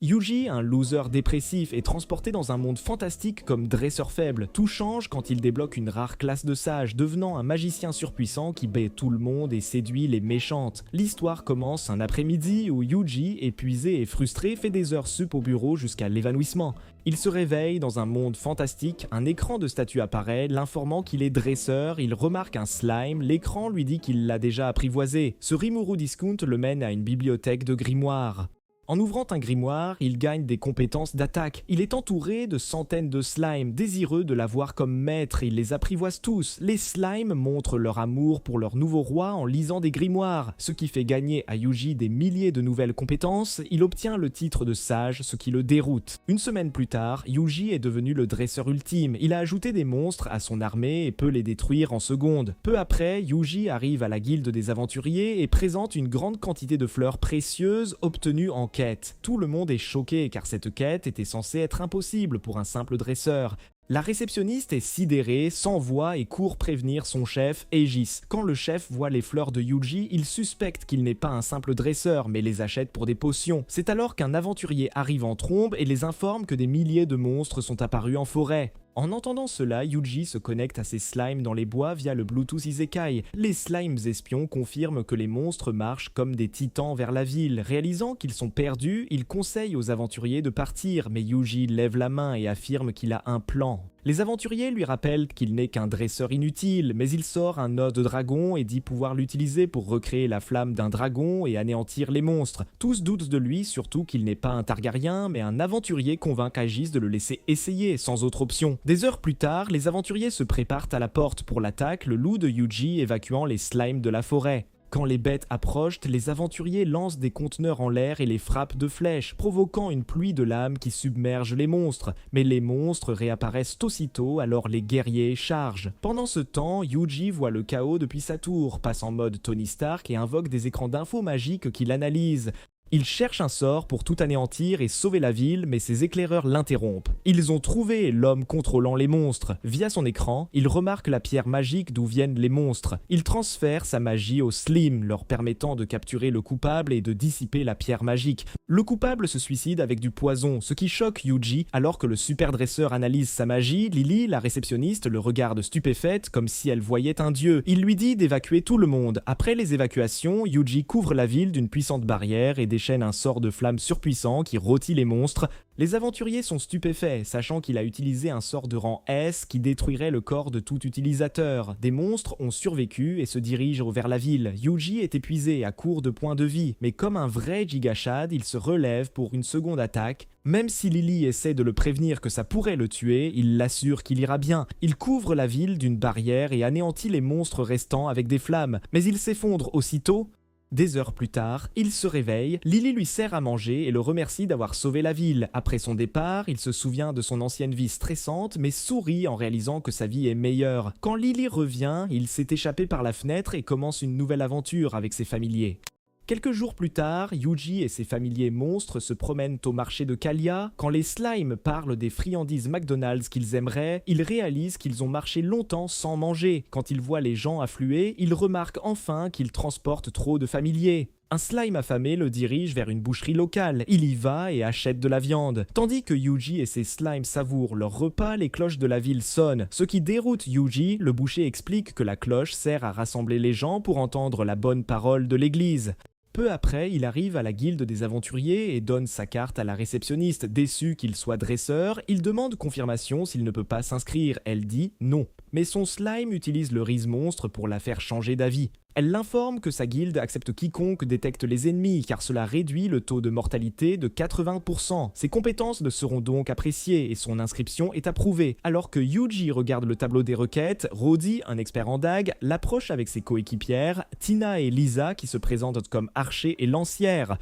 Yuji, un loser dépressif, est transporté dans un monde fantastique comme dresseur faible. Tout change quand il débloque une rare classe de sage, devenant un magicien surpuissant qui bat tout le monde et séduit les méchantes. L'histoire commence un après-midi où Yuji, épuisé et frustré, fait des heures sup au bureau jusqu'à l'évanouissement. Il se réveille dans un monde fantastique, un écran de statue apparaît, l'informant qu'il est dresseur, il remarque un slime, l'écran lui dit qu'il l'a déjà apprivoisé. Ce Rimuru Discount le mène à une bibliothèque de grimoires. En ouvrant un grimoire, il gagne des compétences d'attaque. Il est entouré de centaines de slimes, désireux de l'avoir comme maître, il les apprivoise tous. Les slimes montrent leur amour pour leur nouveau roi en lisant des grimoires, ce qui fait gagner à Yuji des milliers de nouvelles compétences. Il obtient le titre de sage, ce qui le déroute. Une semaine plus tard, Yuji est devenu le dresseur ultime. Il a ajouté des monstres à son armée et peut les détruire en secondes. Peu après, Yuji arrive à la guilde des aventuriers et présente une grande quantité de fleurs précieuses obtenues en quête. Tout le monde est choqué car cette quête était censée être impossible pour un simple dresseur. La réceptionniste est sidérée, s'envoie et court prévenir son chef, Aegis. Quand le chef voit les fleurs de Yuji, il suspecte qu'il n'est pas un simple dresseur, mais les achète pour des potions. C'est alors qu'un aventurier arrive en trombe et les informe que des milliers de monstres sont apparus en forêt. En entendant cela, Yuji se connecte à ses slimes dans les bois via le Bluetooth Isekai. Les slimes espions confirment que les monstres marchent comme des titans vers la ville. Réalisant qu'ils sont perdus, il conseille aux aventuriers de partir, mais Yuji lève la main et affirme qu'il a un plan. Les aventuriers lui rappellent qu'il n'est qu'un dresseur inutile, mais il sort un œuf de dragon et dit pouvoir l'utiliser pour recréer la flamme d'un dragon et anéantir les monstres. Tous doutent de lui, surtout qu'il n'est pas un Targaryen, mais un aventurier convainc Aegis de le laisser essayer, sans autre option. Des heures plus tard, les aventuriers se préparent à la porte pour l'attaque, le loup de Yuji évacuant les slimes de la forêt. Quand les bêtes approchent, les aventuriers lancent des conteneurs en l'air et les frappent de flèches, provoquant une pluie de lames qui submerge les monstres. Mais les monstres réapparaissent aussitôt, alors les guerriers chargent. Pendant ce temps, Yuji voit le chaos depuis sa tour, passe en mode Tony Stark et invoque des écrans d'infos magiques qu'il analyse. Il cherche un sort pour tout anéantir et sauver la ville, mais ses éclaireurs l'interrompent. Ils ont trouvé l'homme contrôlant les monstres. Via son écran, il remarque la pierre magique d'où viennent les monstres. Il transfère sa magie aux Slim, leur permettant de capturer le coupable et de dissiper la pierre magique. Le coupable se suicide avec du poison, ce qui choque Yuji. Alors que le super dresseur analyse sa magie, Lily, la réceptionniste, le regarde stupéfaite comme si elle voyait un dieu. Il lui dit d'évacuer tout le monde. Après les évacuations, Yuji couvre la ville d'une puissante barrière et déchaîne un sort de flamme surpuissant qui rôtit les monstres. Les aventuriers sont stupéfaits, sachant qu'il a utilisé un sort de rang S qui détruirait le corps de tout utilisateur. Des monstres ont survécu et se dirigent vers la ville. Yuji est épuisé, à court de points de vie, mais comme un vrai gigachad, il se relève pour une seconde attaque. Même si Lily essaie de le prévenir que ça pourrait le tuer, il l'assure qu'il ira bien. Il couvre la ville d'une barrière et anéantit les monstres restants avec des flammes, mais il s'effondre aussitôt. Des heures plus tard, il se réveille, Lily lui sert à manger et le remercie d'avoir sauvé la ville. Après son départ, il se souvient de son ancienne vie stressante, mais sourit en réalisant que sa vie est meilleure. Quand Lily revient, il s'est échappé par la fenêtre et commence une nouvelle aventure avec ses familiers. Quelques jours plus tard, Yuji et ses familiers monstres se promènent au marché de Kalia. Quand les slimes parlent des friandises McDonald's qu'ils aimeraient, ils réalisent qu'ils ont marché longtemps sans manger. Quand ils voient les gens affluer, ils remarquent enfin qu'ils transportent trop de familiers. Un slime affamé le dirige vers une boucherie locale. Il y va et achète de la viande. Tandis que Yuji et ses slimes savourent leur repas, les cloches de la ville sonnent. Ce qui déroute Yuji, le boucher explique que la cloche sert à rassembler les gens pour entendre la bonne parole de l'église. Peu après, il arrive à la guilde des aventuriers et donne sa carte à la réceptionniste. Déçu qu'il soit dresseur, il demande confirmation s'il ne peut pas s'inscrire. Elle dit non. Mais son slime utilise le Riz monstre pour la faire changer d'avis. Elle l'informe que sa guilde accepte quiconque détecte les ennemis, car cela réduit le taux de mortalité de 80%. Ses compétences ne seront donc appréciées et son inscription est approuvée. Alors que Yuji regarde le tableau des requêtes, Rodi, un expert en dague, l'approche avec ses coéquipières, Tina et Lisa qui se présentent comme archers et lancières.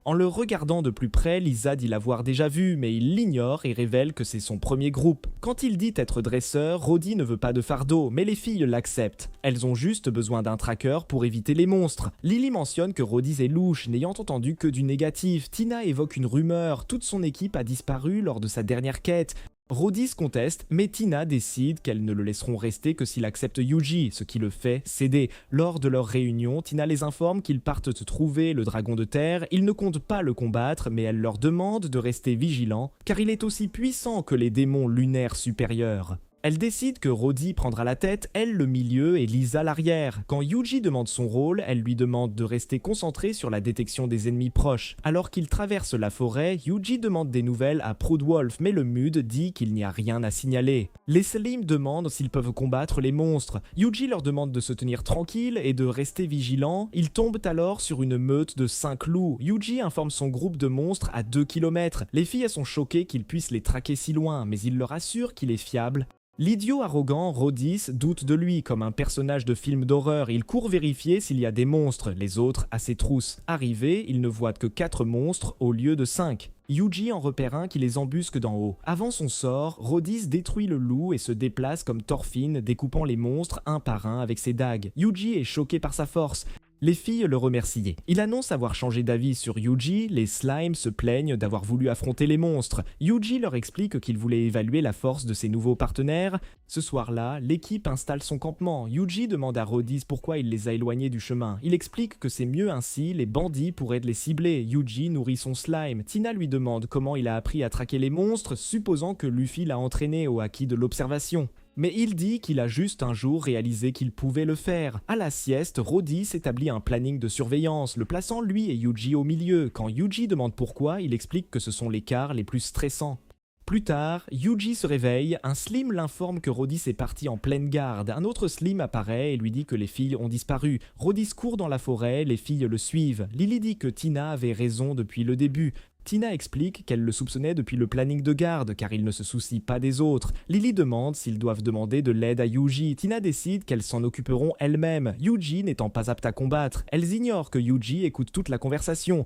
En le regardant de plus près, Lisa dit l'avoir déjà vu, mais il l'ignore et révèle que c'est son premier groupe. Quand il dit être dresseur, Rodi ne veut pas de fardeau, mais les filles l'acceptent. Elles ont juste besoin d'un tracker pour éviter les monstres. Lily mentionne que Rodi est louche, n'ayant entendu que du négatif. Tina évoque une rumeur, toute son équipe a disparu lors de sa dernière quête. Rhodys conteste, mais Tina décide qu'elles ne le laisseront rester que s'il accepte Yuji, ce qui le fait céder. Lors de leur réunion, Tina les informe qu'ils partent trouver le dragon de terre, ils ne comptent pas le combattre, mais elle leur demande de rester vigilants, car il est aussi puissant que les démons lunaires supérieurs. Elle décide que Rhodys prendra la tête, elle le milieu et Lisa l'arrière. Quand Yuji demande son rôle, elle lui demande de rester concentré sur la détection des ennemis proches. Alors qu'il traverse la forêt, Yuji demande des nouvelles à Proudwolf, mais le Mud dit qu'il n'y a rien à signaler. Les Slim demandent s'ils peuvent combattre les monstres. Yuji leur demande de se tenir tranquille et de rester vigilants. Ils tombent alors sur une meute de 5 loups. Yuji informe son groupe de monstres à 2 km. Les filles sont choquées qu'il puisse les traquer si loin, mais il leur assure qu'il est fiable. L'idiot arrogant Rhodys doute de lui comme un personnage de film d'horreur. Il court vérifier s'il y a des monstres, les autres à ses trousses. Arrivé, il ne voit que 4 monstres au lieu de 5. Yuji en repère un qui les embusque d'en haut. Avant son sort, Rhodys détruit le loup et se déplace comme Thorfinn, découpant les monstres un par un avec ses dagues. Yuji est choqué par sa force. Les filles le remerciaient. Il annonce avoir changé d'avis sur Yuji, les slimes se plaignent d'avoir voulu affronter les monstres. Yuji leur explique qu'il voulait évaluer la force de ses nouveaux partenaires. Ce soir-là, l'équipe installe son campement. Yuji demande à Rhodys pourquoi il les a éloignés du chemin. Il explique que c'est mieux ainsi, les bandits pourraient les cibler. Yuji nourrit son slime. Tina lui demande comment il a appris à traquer les monstres, supposant que Luffy l'a entraîné au acquis de l'observation. Mais il dit qu'il a juste un jour réalisé qu'il pouvait le faire. À la sieste, Rhodys établit un planning de surveillance, le plaçant lui et Yuji au milieu. Quand Yuji demande pourquoi, il explique que ce sont les quarts les plus stressants. Plus tard, Yuji se réveille, un Slim l'informe que Rhodys est parti en pleine garde. Un autre Slim apparaît et lui dit que les filles ont disparu. Rhodys court dans la forêt, les filles le suivent. Lily dit que Tina avait raison depuis le début. Tina explique qu'elle le soupçonnait depuis le planning de garde, car il ne se soucie pas des autres. Lily demande s'ils doivent demander de l'aide à Yuji. Tina décide qu'elles s'en occuperont elles-mêmes, Yuji n'étant pas apte à combattre. Elles ignorent que Yuji écoute toute la conversation.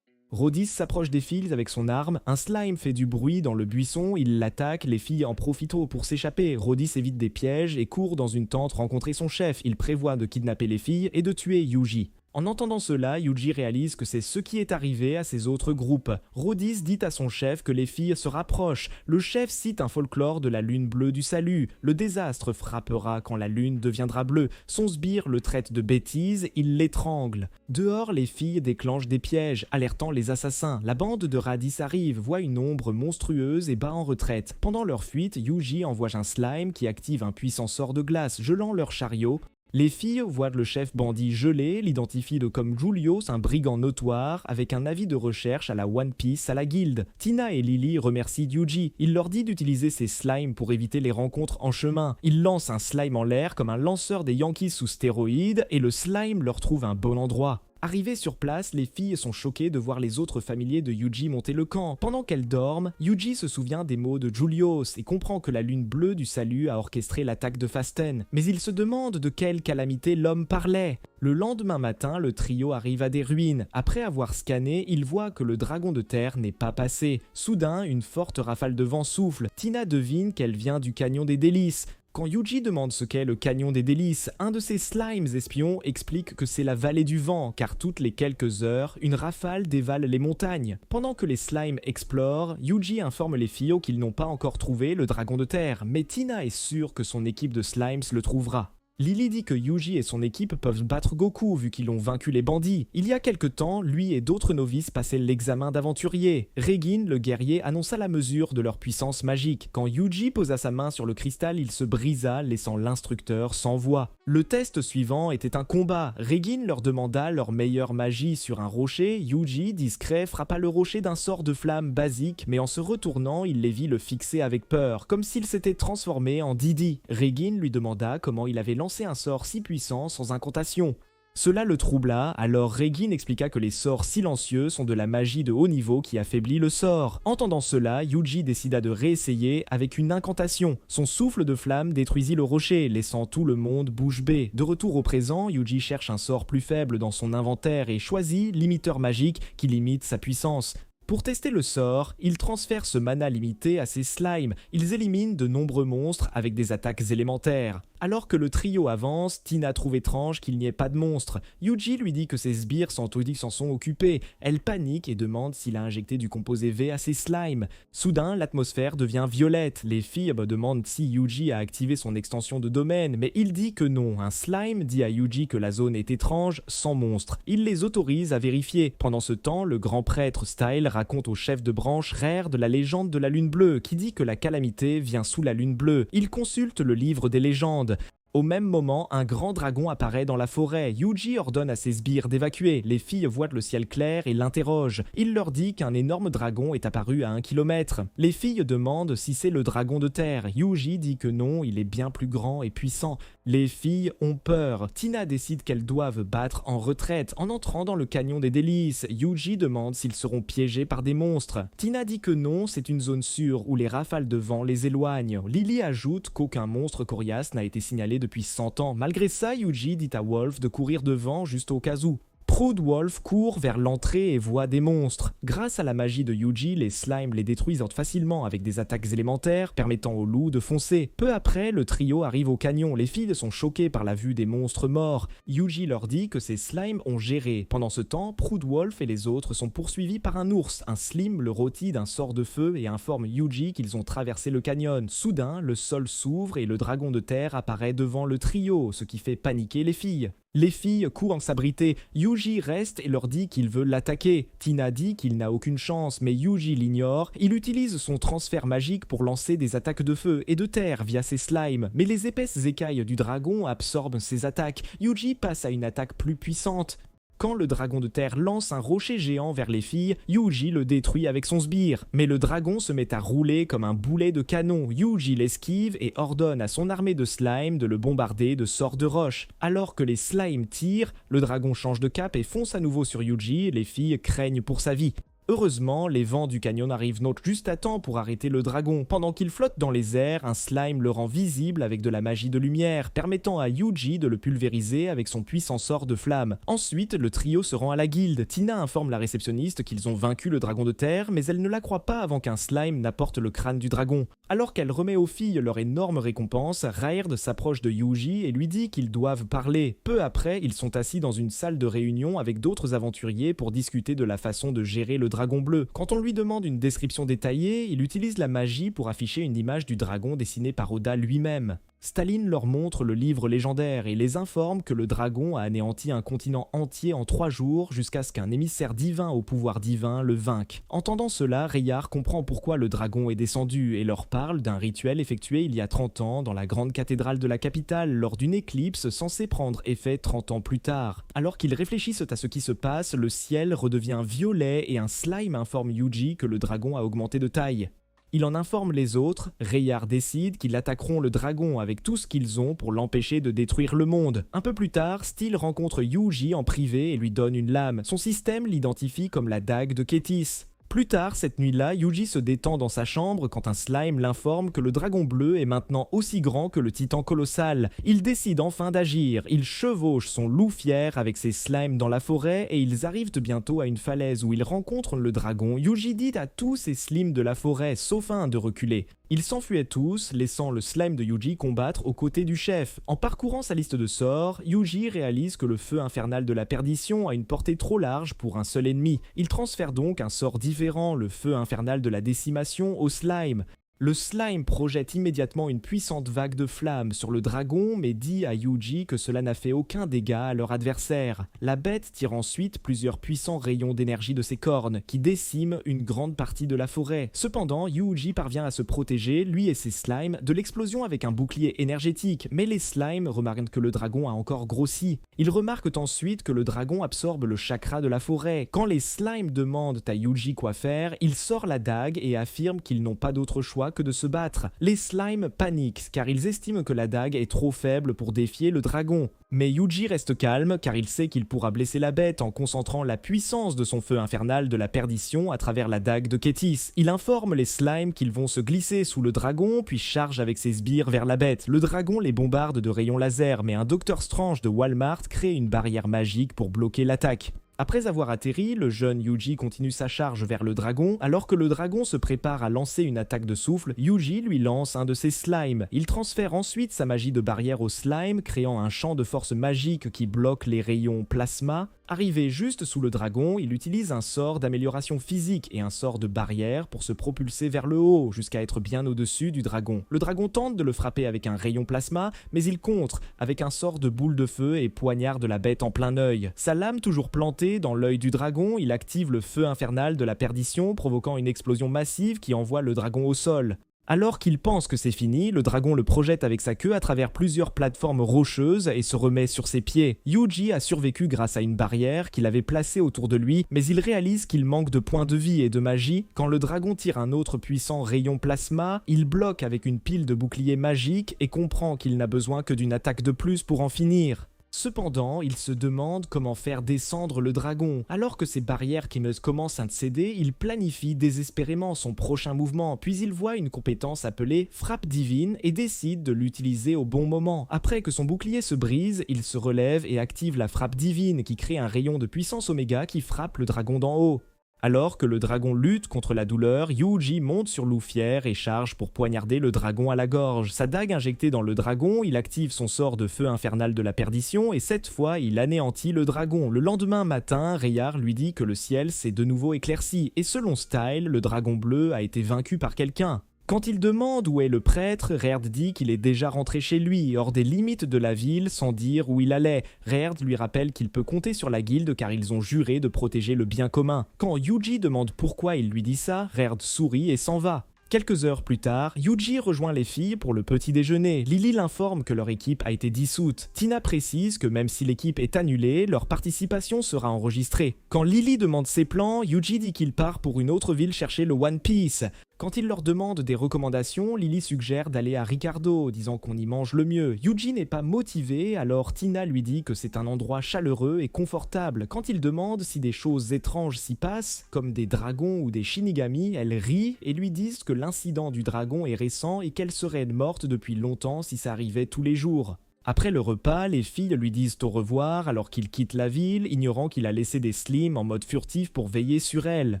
Rhodys s'approche des filles avec son arme, un slime fait du bruit dans le buisson, il l'attaque, les filles en profitent pour s'échapper. Rhodys évite des pièges et court dans une tente rencontrer son chef. Il prévoit de kidnapper les filles et de tuer Yuji. En entendant cela, Yuji réalise que c'est ce qui est arrivé à ses autres groupes. Rhodys dit à son chef que les filles se rapprochent. Le chef cite un folklore de la lune bleue du salut. Le désastre frappera quand la lune deviendra bleue. Son sbire le traite de bêtises, il l'étrangle. Dehors, les filles déclenchent des pièges, alertant les assassins. La bande de Raditz arrive, voit une ombre monstrueuse et bat en retraite. Pendant leur fuite, Yuji envoie un slime qui active un puissant sort de glace, gelant leur chariot. Les filles voient le chef bandit gelé, l'identifient comme Julius, un brigand notoire, avec un avis de recherche à la One Piece à la guilde. Tina et Lily remercient Yuji. Il leur dit d'utiliser ses slimes pour éviter les rencontres en chemin. Il lance un slime en l'air comme un lanceur des Yankees sous stéroïdes et le slime leur trouve un bon endroit. Arrivées sur place, les filles sont choquées de voir les autres familiers de Yuji monter le camp. Pendant qu'elles dorment, Yuji se souvient des mots de Julius et comprend que la lune bleue du salut a orchestré l'attaque de Fasten. Mais il se demande de quelle calamité l'homme parlait. Le lendemain matin, le trio arrive à des ruines. Après avoir scanné, il voit que le dragon de terre n'est pas passé. Soudain, une forte rafale de vent souffle. Tina devine qu'elle vient du canyon des délices. Quand Yuji demande ce qu'est le canyon des délices, un de ses slimes espions explique que c'est la vallée du vent, car toutes les quelques heures, une rafale dévale les montagnes. Pendant que les slimes explorent, Yuji informe les filles qu'ils n'ont pas encore trouvé le dragon de terre, mais Tina est sûre que son équipe de slimes le trouvera. Lily dit que Yuji et son équipe peuvent battre Goku vu qu'ils ont vaincu les bandits. Il y a quelque temps, lui et d'autres novices passaient l'examen d'aventurier. Regin, le guerrier, annonça la mesure de leur puissance magique. Quand Yuji posa sa main sur le cristal, il se brisa, laissant l'instructeur sans voix. Le test suivant était un combat. Regin leur demanda leur meilleure magie sur un rocher. Yuji, discret, frappa le rocher d'un sort de flamme basique, mais en se retournant, il les vit le fixer avec peur, comme s'il s'était transformé en Didi. Regin lui demanda comment il avait lancé un sort si puissant sans incantation. Cela le troubla, alors Regin expliqua que les sorts silencieux sont de la magie de haut niveau qui affaiblit le sort. Entendant cela, Yuji décida de réessayer avec une incantation. Son souffle de flamme détruisit le rocher, laissant tout le monde bouche bée. De retour au présent, Yuji cherche un sort plus faible dans son inventaire et choisit l'imiteur magique qui limite sa puissance. Pour tester le sort, il transfère ce mana limité à ses slimes. Ils éliminent de nombreux monstres avec des attaques élémentaires. Alors que le trio avance, Tina trouve étrange qu'il n'y ait pas de monstre. Yuji lui dit que ses sbires s'en sont occupés. Elle panique et demande s'il a injecté du composé V à ses slimes. Soudain, l'atmosphère devient violette. Les filles demandent si Yuji a activé son extension de domaine, mais il dit que non. Un slime dit à Yuji que la zone est étrange, sans monstre. Il les autorise à vérifier. Pendant ce temps, le grand prêtre Style raconte au chef de branche Rare de la légende de la lune bleue, qui dit que la calamité vient sous la lune bleue. Il consulte le livre des légendes. Au même moment, un grand dragon apparaît dans la forêt. Yuji ordonne à ses sbires d'évacuer. Les filles voient le ciel clair et l'interrogent. Il leur dit qu'un énorme dragon est apparu à 1 kilomètre. Les filles demandent si c'est le dragon de terre. Yuji dit que non, il est bien plus grand et puissant. Les filles ont peur. Tina décide qu'elles doivent battre en retraite en entrant dans le canyon des délices. Yuji demande s'ils seront piégés par des monstres. Tina dit que non, c'est une zone sûre où les rafales de vent les éloignent. Lily ajoute qu'aucun monstre coriace n'a été signalé depuis 100 ans. Malgré ça, Yuji dit à Wolf de courir devant juste au cas où. Proud Wolf court vers l'entrée et voit des monstres. Grâce à la magie de Yuji, les slimes les détruisent facilement avec des attaques élémentaires permettant aux loups de foncer. Peu après, le trio arrive au canyon. Les filles sont choquées par la vue des monstres morts. Yuji leur dit que ces slimes ont géré. Pendant ce temps, Proud Wolf et les autres sont poursuivis par un ours. Un slim le rôtit d'un sort de feu et informe Yuji qu'ils ont traversé le canyon. Soudain, le sol s'ouvre et le dragon de terre apparaît devant le trio, ce qui fait paniquer les filles. Les filles courent s'abriter. Yuji reste et leur dit qu'il veut l'attaquer. Tina dit qu'il n'a aucune chance, mais Yuji l'ignore. Il utilise son transfert magique pour lancer des attaques de feu et de terre via ses slimes. Mais les épaisses écailles du dragon absorbent ses attaques. Yuji passe à une attaque plus puissante. Quand le dragon de terre lance un rocher géant vers les filles, Yuji le détruit avec son sbire. Mais le dragon se met à rouler comme un boulet de canon. Yuji l'esquive et ordonne à son armée de slime de le bombarder de sorts de roche. Alors que les slimes tirent, le dragon change de cap et fonce à nouveau sur Yuji. Les filles craignent pour sa vie. Heureusement, les vents du canyon arrivent juste à temps pour arrêter le dragon. Pendant qu'il flotte dans les airs, un slime le rend visible avec de la magie de lumière, permettant à Yuji de le pulvériser avec son puissant sort de flamme. Ensuite, le trio se rend à la guilde. Tina informe la réceptionniste qu'ils ont vaincu le dragon de terre, mais elle ne la croit pas avant qu'un slime n'apporte le crâne du dragon. Alors qu'elle remet aux filles leur énorme récompense, Raerd s'approche de Yuji et lui dit qu'ils doivent parler. Peu après, ils sont assis dans une salle de réunion avec d'autres aventuriers pour discuter de la façon de gérer le dragon bleu. Quand on lui demande une description détaillée, il utilise la magie pour afficher une image du dragon dessinée par Oda lui-même. Staline leur montre le livre légendaire et les informe que le dragon a anéanti un continent entier en 3 jours jusqu'à ce qu'un émissaire divin au pouvoir divin le vainque. Entendant cela, Rayard comprend pourquoi le dragon est descendu et leur parle d'un rituel effectué il y a 30 ans dans la grande cathédrale de la capitale lors d'une éclipse censée prendre effet 30 ans plus tard. Alors qu'ils réfléchissent à ce qui se passe, le ciel redevient violet et un slime informe Yuji que le dragon a augmenté de taille. Il en informe les autres. Rayard décide qu'ils attaqueront le dragon avec tout ce qu'ils ont pour l'empêcher de détruire le monde. Un peu plus tard, Steel rencontre Yuji en privé et lui donne une lame. Son système l'identifie comme la dague de Kétis. Plus tard, cette nuit-là, Yuji se détend dans sa chambre quand un slime l'informe que le dragon bleu est maintenant aussi grand que le titan colossal. Il décide enfin d'agir. Il chevauche son loup fier avec ses slimes dans la forêt et ils arrivent bientôt à une falaise où ils rencontrent le dragon. Yuji dit à tous ses slimes de la forêt, sauf un, de reculer. Ils s'enfuyaient tous, laissant le slime de Yuji combattre aux côtés du chef. En parcourant sa liste de sorts, Yuji réalise que le feu infernal de la perdition a une portée trop large pour un seul ennemi. Il transfère donc un sort différent, le feu infernal de la décimation, au slime. Le slime projette immédiatement une puissante vague de flammes sur le dragon, mais dit à Yuji que cela n'a fait aucun dégât à leur adversaire. La bête tire ensuite plusieurs puissants rayons d'énergie de ses cornes, qui déciment une grande partie de la forêt. Cependant, Yuji parvient à se protéger, lui et ses slimes, de l'explosion avec un bouclier énergétique, mais les slimes remarquent que le dragon a encore grossi. Ils remarquent ensuite que le dragon absorbe le chakra de la forêt. Quand les slimes demandent à Yuji quoi faire, il sort la dague et affirme qu'ils n'ont pas d'autre choix que de se battre. Les slimes paniquent car ils estiment que la dague est trop faible pour défier le dragon. Mais Yuji reste calme car il sait qu'il pourra blesser la bête en concentrant la puissance de son feu infernal de la perdition à travers la dague de Kétis. Il informe les slimes qu'ils vont se glisser sous le dragon puis charge avec ses sbires vers la bête. Le dragon les bombarde de rayons laser mais un Docteur Strange de Walmart crée une barrière magique pour bloquer l'attaque. Après avoir atterri, le jeune Yuji continue sa charge vers le dragon. Alors que le dragon se prépare à lancer une attaque de souffle, Yuji lui lance un de ses slimes. Il transfère ensuite sa magie de barrière au slime, créant un champ de force magique qui bloque les rayons plasma. Arrivé juste sous le dragon, il utilise un sort d'amélioration physique et un sort de barrière pour se propulser vers le haut, jusqu'à être bien au-dessus du dragon. Le dragon tente de le frapper avec un rayon plasma, mais il contre avec un sort de boule de feu et poignarde la bête en plein œil. Sa lame toujours plantée dans l'œil du dragon, il active le feu infernal de la perdition, provoquant une explosion massive qui envoie le dragon au sol. Alors qu'il pense que c'est fini, le dragon le projette avec sa queue à travers plusieurs plateformes rocheuses et se remet sur ses pieds. Yuji a survécu grâce à une barrière qu'il avait placée autour de lui, mais il réalise qu'il manque de points de vie et de magie. Quand le dragon tire un autre puissant rayon plasma, il bloque avec une pile de boucliers magiques et comprend qu'il n'a besoin que d'une attaque de plus pour en finir. Cependant, il se demande comment faire descendre le dragon. Alors que ses barrières qui commencent à céder, il planifie désespérément son prochain mouvement, puis il voit une compétence appelée Frappe Divine et décide de l'utiliser au bon moment. Après que son bouclier se brise, il se relève et active la Frappe Divine qui crée un rayon de puissance oméga qui frappe le dragon d'en haut. Alors que le dragon lutte contre la douleur, Yuji monte sur Loup-Fier et charge pour poignarder le dragon à la gorge. Sa dague injectée dans le dragon, il active son sort de feu infernal de la perdition et cette fois, il anéantit le dragon. Le lendemain matin, Rayard lui dit que le ciel s'est de nouveau éclairci et selon Style, le dragon bleu a été vaincu par quelqu'un. Quand il demande où est le prêtre, Reard dit qu'il est déjà rentré chez lui, hors des limites de la ville, sans dire où il allait. Reard lui rappelle qu'il peut compter sur la guilde car ils ont juré de protéger le bien commun. Quand Yuji demande pourquoi il lui dit ça, Reard sourit et s'en va. Quelques heures plus tard, Yuji rejoint les filles pour le petit déjeuner. Lily l'informe que leur équipe a été dissoute. Tina précise que même si l'équipe est annulée, leur participation sera enregistrée. Quand Lily demande ses plans, Yuji dit qu'il part pour une autre ville chercher le One Piece. Quand il leur demande des recommandations, Lily suggère d'aller à Ricardo, disant qu'on y mange le mieux. Yuji n'est pas motivé, alors Tina lui dit que c'est un endroit chaleureux et confortable. Quand il demande si des choses étranges s'y passent, comme des dragons ou des shinigami, elle rit et lui dit que l'incident du dragon est récent et qu'elle serait morte depuis longtemps si ça arrivait tous les jours. Après le repas, les filles lui disent au revoir alors qu'il quitte la ville, ignorant qu'il a laissé des slims en mode furtif pour veiller sur elle.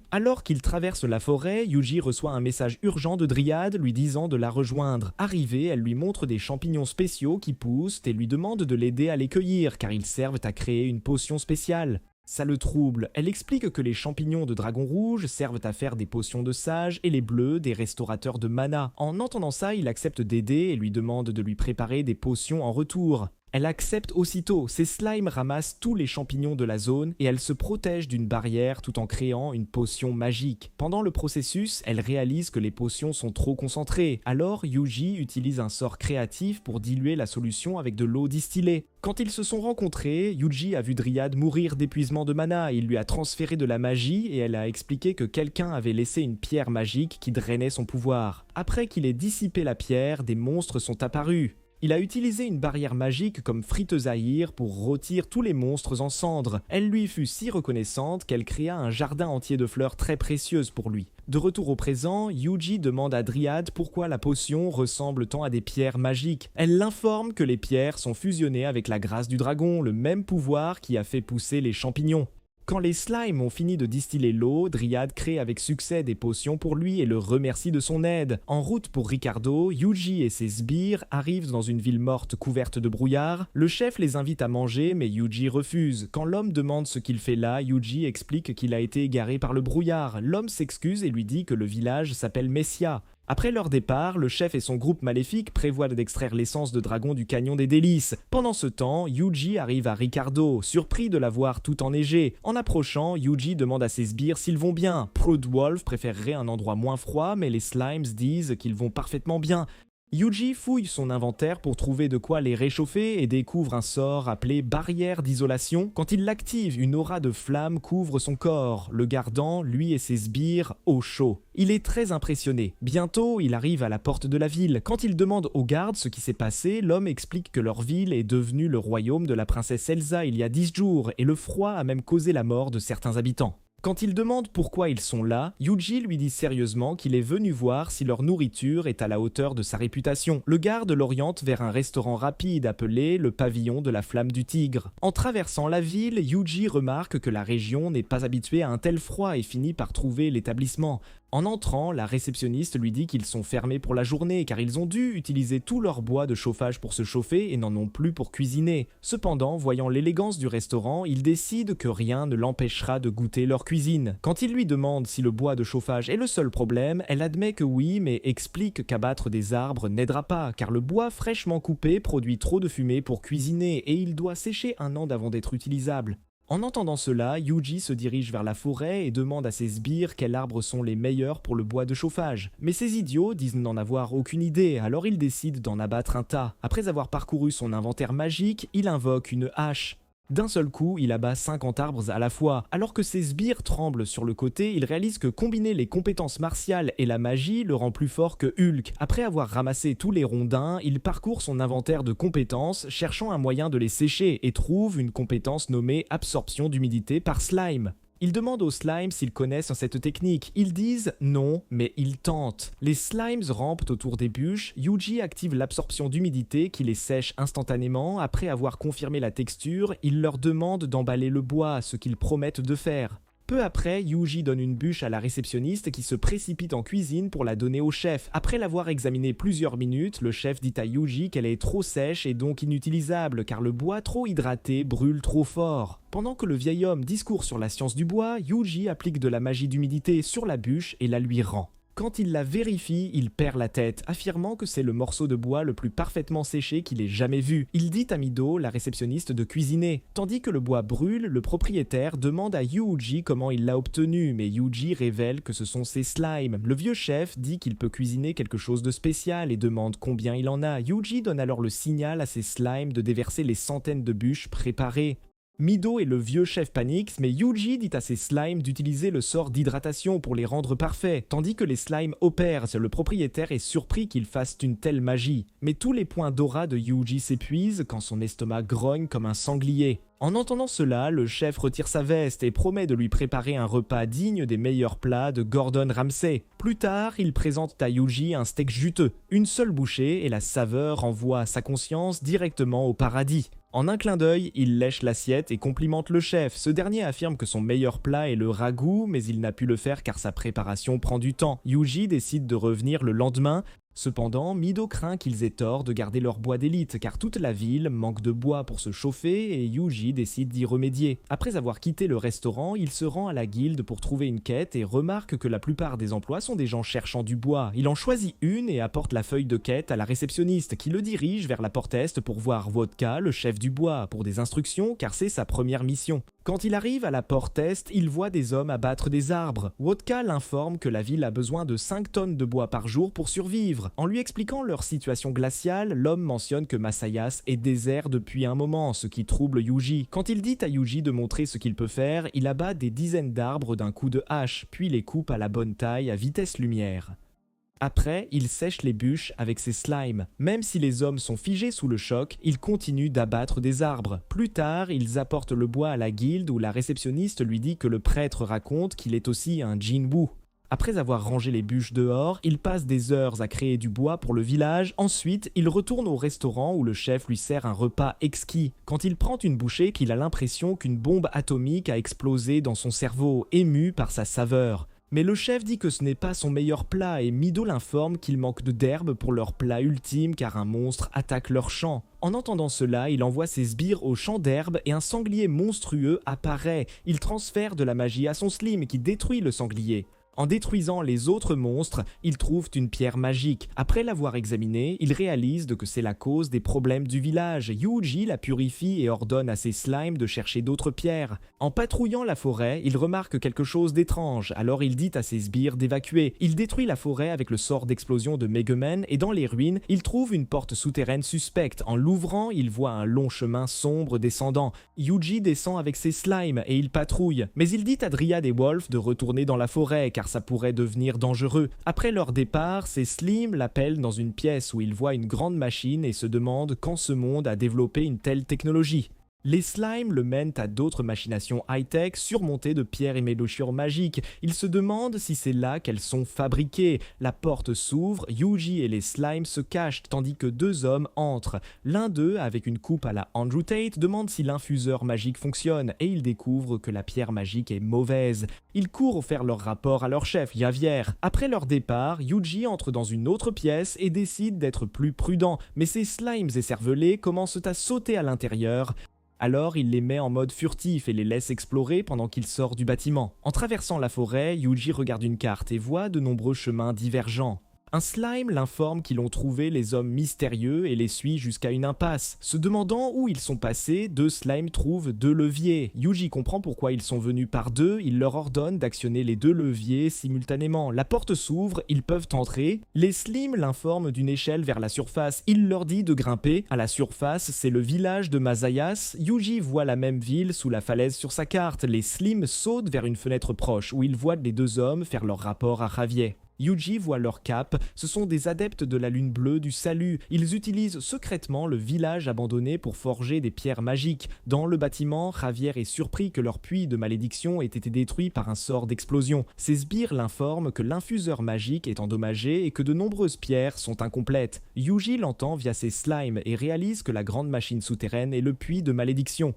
Alors qu'il traverse la forêt, Yuji reçoit un message urgent de Dryad lui disant de la rejoindre. Arrivée, elle lui montre des champignons spéciaux qui poussent et lui demande de l'aider à les cueillir car ils servent à créer une potion spéciale. Ça le trouble. Elle explique que les champignons de dragon rouge servent à faire des potions de sage et les bleus des restaurateurs de mana. En entendant ça, il accepte d'aider et lui demande de lui préparer des potions en retour. Elle accepte aussitôt, ses slimes ramassent tous les champignons de la zone et elle se protège d'une barrière tout en créant une potion magique. Pendant le processus, elle réalise que les potions sont trop concentrées, alors Yuji utilise un sort créatif pour diluer la solution avec de l'eau distillée. Quand ils se sont rencontrés, Yuji a vu Dryad mourir d'épuisement de mana, il lui a transféré de la magie et elle a expliqué que quelqu'un avait laissé une pierre magique qui drainait son pouvoir. Après qu'il ait dissipé la pierre, des monstres sont apparus. Il a utilisé une barrière magique comme friteuse à ire pour rôtir tous les monstres en cendres. Elle lui fut si reconnaissante qu'elle créa un jardin entier de fleurs très précieuses pour lui. De retour au présent, Yuji demande à Dryad pourquoi la potion ressemble tant à des pierres magiques. Elle l'informe que les pierres sont fusionnées avec la grâce du dragon, le même pouvoir qui a fait pousser les champignons. Quand les slimes ont fini de distiller l'eau, Dryad crée avec succès des potions pour lui et le remercie de son aide. En route pour Ricardo, Yuji et ses sbires arrivent dans une ville morte couverte de brouillard. Le chef les invite à manger, mais Yuji refuse. Quand l'homme demande ce qu'il fait là, Yuji explique qu'il a été égaré par le brouillard. L'homme s'excuse et lui dit que le village s'appelle Messia. Après leur départ, le chef et son groupe maléfique prévoient d'extraire l'essence de dragon du canyon des délices. Pendant ce temps, Yuji arrive à Ricardo, surpris de la voir tout enneigée. En approchant, Yuji demande à ses sbires s'ils vont bien. Proudwolf préférerait un endroit moins froid, mais les slimes disent qu'ils vont parfaitement bien. Yuji fouille son inventaire pour trouver de quoi les réchauffer et découvre un sort appelé barrière d'isolation. Quand il l'active, une aura de flamme couvre son corps, le gardant, lui et ses sbires, au chaud. Il est très impressionné. Bientôt, il arrive à la porte de la ville. Quand il demande aux gardes ce qui s'est passé, l'homme explique que leur ville est devenue le royaume de la princesse Elsa il y a 10 jours et le froid a même causé la mort de certains habitants. Quand il demande pourquoi ils sont là, Yuji lui dit sérieusement qu'il est venu voir si leur nourriture est à la hauteur de sa réputation. Le garde l'oriente vers un restaurant rapide appelé le pavillon de la flamme du tigre. En traversant la ville, Yuji remarque que la région n'est pas habituée à un tel froid et finit par trouver l'établissement. En entrant, la réceptionniste lui dit qu'ils sont fermés pour la journée car ils ont dû utiliser tout leur bois de chauffage pour se chauffer et n'en ont plus pour cuisiner. Cependant, voyant l'élégance du restaurant, il décide que rien ne l'empêchera de goûter leur cuisine. Quand il lui demande si le bois de chauffage est le seul problème, elle admet que oui, mais explique qu'abattre des arbres n'aidera pas car le bois fraîchement coupé produit trop de fumée pour cuisiner et il doit sécher un an avant d'être utilisable. En entendant cela, Yuji se dirige vers la forêt et demande à ses sbires quels arbres sont les meilleurs pour le bois de chauffage. Mais ces idiots disent n'en avoir aucune idée, alors il décide d'en abattre un tas. Après avoir parcouru son inventaire magique, il invoque une hache. D'un seul coup, il abat 50 arbres à la fois. Alors que ses sbires tremblent sur le côté, il réalise que combiner les compétences martiales et la magie le rend plus fort que Hulk. Après avoir ramassé tous les rondins, il parcourt son inventaire de compétences, cherchant un moyen de les sécher, et trouve une compétence nommée absorption d'humidité par slime. Il demande aux slimes s'ils connaissent cette technique. Ils disent non, mais ils tentent. Les slimes rampent autour des bûches. Yuji active l'absorption d'humidité qui les sèche instantanément. Après avoir confirmé la texture, il leur demande d'emballer le bois, ce qu'ils promettent de faire. Peu après, Yuji donne une bûche à la réceptionniste qui se précipite en cuisine pour la donner au chef. Après l'avoir examinée plusieurs minutes, le chef dit à Yuji qu'elle est trop sèche et donc inutilisable car le bois trop hydraté brûle trop fort. Pendant que le vieil homme discourt sur la science du bois, Yuji applique de la magie d'humidité sur la bûche et la lui rend. Quand il la vérifie, il perd la tête, affirmant que c'est le morceau de bois le plus parfaitement séché qu'il ait jamais vu. Il dit à Mido, la réceptionniste, de cuisiner. Tandis que le bois brûle, le propriétaire demande à Yuji comment il l'a obtenu, mais Yuji révèle que ce sont ses slimes. Le vieux chef dit qu'il peut cuisiner quelque chose de spécial et demande combien il en a. Yuji donne alors le signal à ses slimes de déverser les centaines de bûches préparées. Mido et le vieux chef paniquent, mais Yuji dit à ses slimes d'utiliser le sort d'hydratation pour les rendre parfaits. Tandis que les slimes opèrent, le propriétaire est surpris qu'ils fassent une telle magie. Mais tous les points d'aura de Yuji s'épuisent quand son estomac grogne comme un sanglier. En entendant cela, le chef retire sa veste et promet de lui préparer un repas digne des meilleurs plats de Gordon Ramsay. Plus tard, il présente à Yuji un steak juteux. Une seule bouchée et la saveur envoie sa conscience directement au paradis. En un clin d'œil, il lèche l'assiette et complimente le chef. Ce dernier affirme que son meilleur plat est le ragoût, mais il n'a pu le faire car sa préparation prend du temps. Yuji décide de revenir le lendemain. Cependant, Mido craint qu'ils aient tort de garder leur bois d'élite car toute la ville manque de bois pour se chauffer et Yuji décide d'y remédier. Après avoir quitté le restaurant, il se rend à la guilde pour trouver une quête et remarque que la plupart des emplois sont des gens cherchant du bois. Il en choisit une et apporte la feuille de quête à la réceptionniste qui le dirige vers la porte est pour voir Wodka, le chef du bois, pour des instructions car c'est sa première mission. Quand il arrive à la porte est, il voit des hommes abattre des arbres. Wodka l'informe que la ville a besoin de 5 tonnes de bois par jour pour survivre. En lui expliquant leur situation glaciale, l'homme mentionne que Masayas est désert depuis un moment, ce qui trouble Yuji. Quand il dit à Yuji de montrer ce qu'il peut faire, il abat des dizaines d'arbres d'un coup de hache, puis les coupe à la bonne taille à vitesse lumière. Après, il sèche les bûches avec ses slimes. Même si les hommes sont figés sous le choc, ils continuent d'abattre des arbres. Plus tard, ils apportent le bois à la guilde où la réceptionniste lui dit que le prêtre raconte qu'il est aussi un Jinwu. Après avoir rangé les bûches dehors, il passe des heures à créer du bois pour le village. Ensuite, il retourne au restaurant où le chef lui sert un repas exquis. Quand il prend une bouchée, il a l'impression qu'une bombe atomique a explosé dans son cerveau, ému par sa saveur. Mais le chef dit que ce n'est pas son meilleur plat et Mido l'informe qu'il manque d'herbe pour leur plat ultime car un monstre attaque leur champ. En entendant cela, il envoie ses sbires au champ d'herbe et un sanglier monstrueux apparaît. Il transfère de la magie à son slim qui détruit le sanglier. En détruisant les autres monstres, ils trouvent une pierre magique. Après l'avoir examinée, ils réalisent que c'est la cause des problèmes du village. Yuji la purifie et ordonne à ses slimes de chercher d'autres pierres. En patrouillant la forêt, il remarque quelque chose d'étrange, alors il dit à ses sbires d'évacuer. Il détruit la forêt avec le sort d'explosion de Megumin et dans les ruines, il trouve une porte souterraine suspecte. En l'ouvrant, il voit un long chemin sombre descendant. Yuji descend avec ses slimes et il patrouille. Mais il dit à Dryad et Wolf de retourner dans la forêt car ça pourrait devenir dangereux. Après leur départ, ses slimes l'appellent dans une pièce où il voit une grande machine et se demande quand ce monde a développé une telle technologie. Les slimes le mènent à d'autres machinations high-tech surmontées de pierres et mélochures magiques. Il se demande si c'est là qu'elles sont fabriquées. La porte s'ouvre, Yuji et les slimes se cachent tandis que deux hommes entrent. L'un d'eux, avec une coupe à la Andrew Tate, demande si l'infuseur magique fonctionne et il découvre que la pierre magique est mauvaise. Ils courent faire leur rapport à leur chef, Javier. Après leur départ, Yuji entre dans une autre pièce et décide d'être plus prudent, mais ses slimes écervelés commencent à sauter à l'intérieur. Alors il les met en mode furtif et les laisse explorer pendant qu'il sort du bâtiment. En traversant la forêt, Yuji regarde une carte et voit de nombreux chemins divergents. Un slime l'informe qu'ils ont trouvé les hommes mystérieux et les suit jusqu'à une impasse. Se demandant où ils sont passés, deux slimes trouvent deux leviers. Yuji comprend pourquoi ils sont venus par deux, il leur ordonne d'actionner les deux leviers simultanément. La porte s'ouvre, ils peuvent entrer. Les slimes l'informent d'une échelle vers la surface, il leur dit de grimper. À la surface, c'est le village de Masayas. Yuji voit la même ville sous la falaise sur sa carte. Les slimes sautent vers une fenêtre proche où ils voient les deux hommes faire leur rapport à Javier. Yuji voit leur cap, ce sont des adeptes de la lune bleue du salut. Ils utilisent secrètement le village abandonné pour forger des pierres magiques. Dans le bâtiment, Javier est surpris que leur puits de malédiction ait été détruit par un sort d'explosion. Ses sbires l'informent que l'infuseur magique est endommagé et que de nombreuses pierres sont incomplètes. Yuji l'entend via ses slimes et réalise que la grande machine souterraine est le puits de malédiction.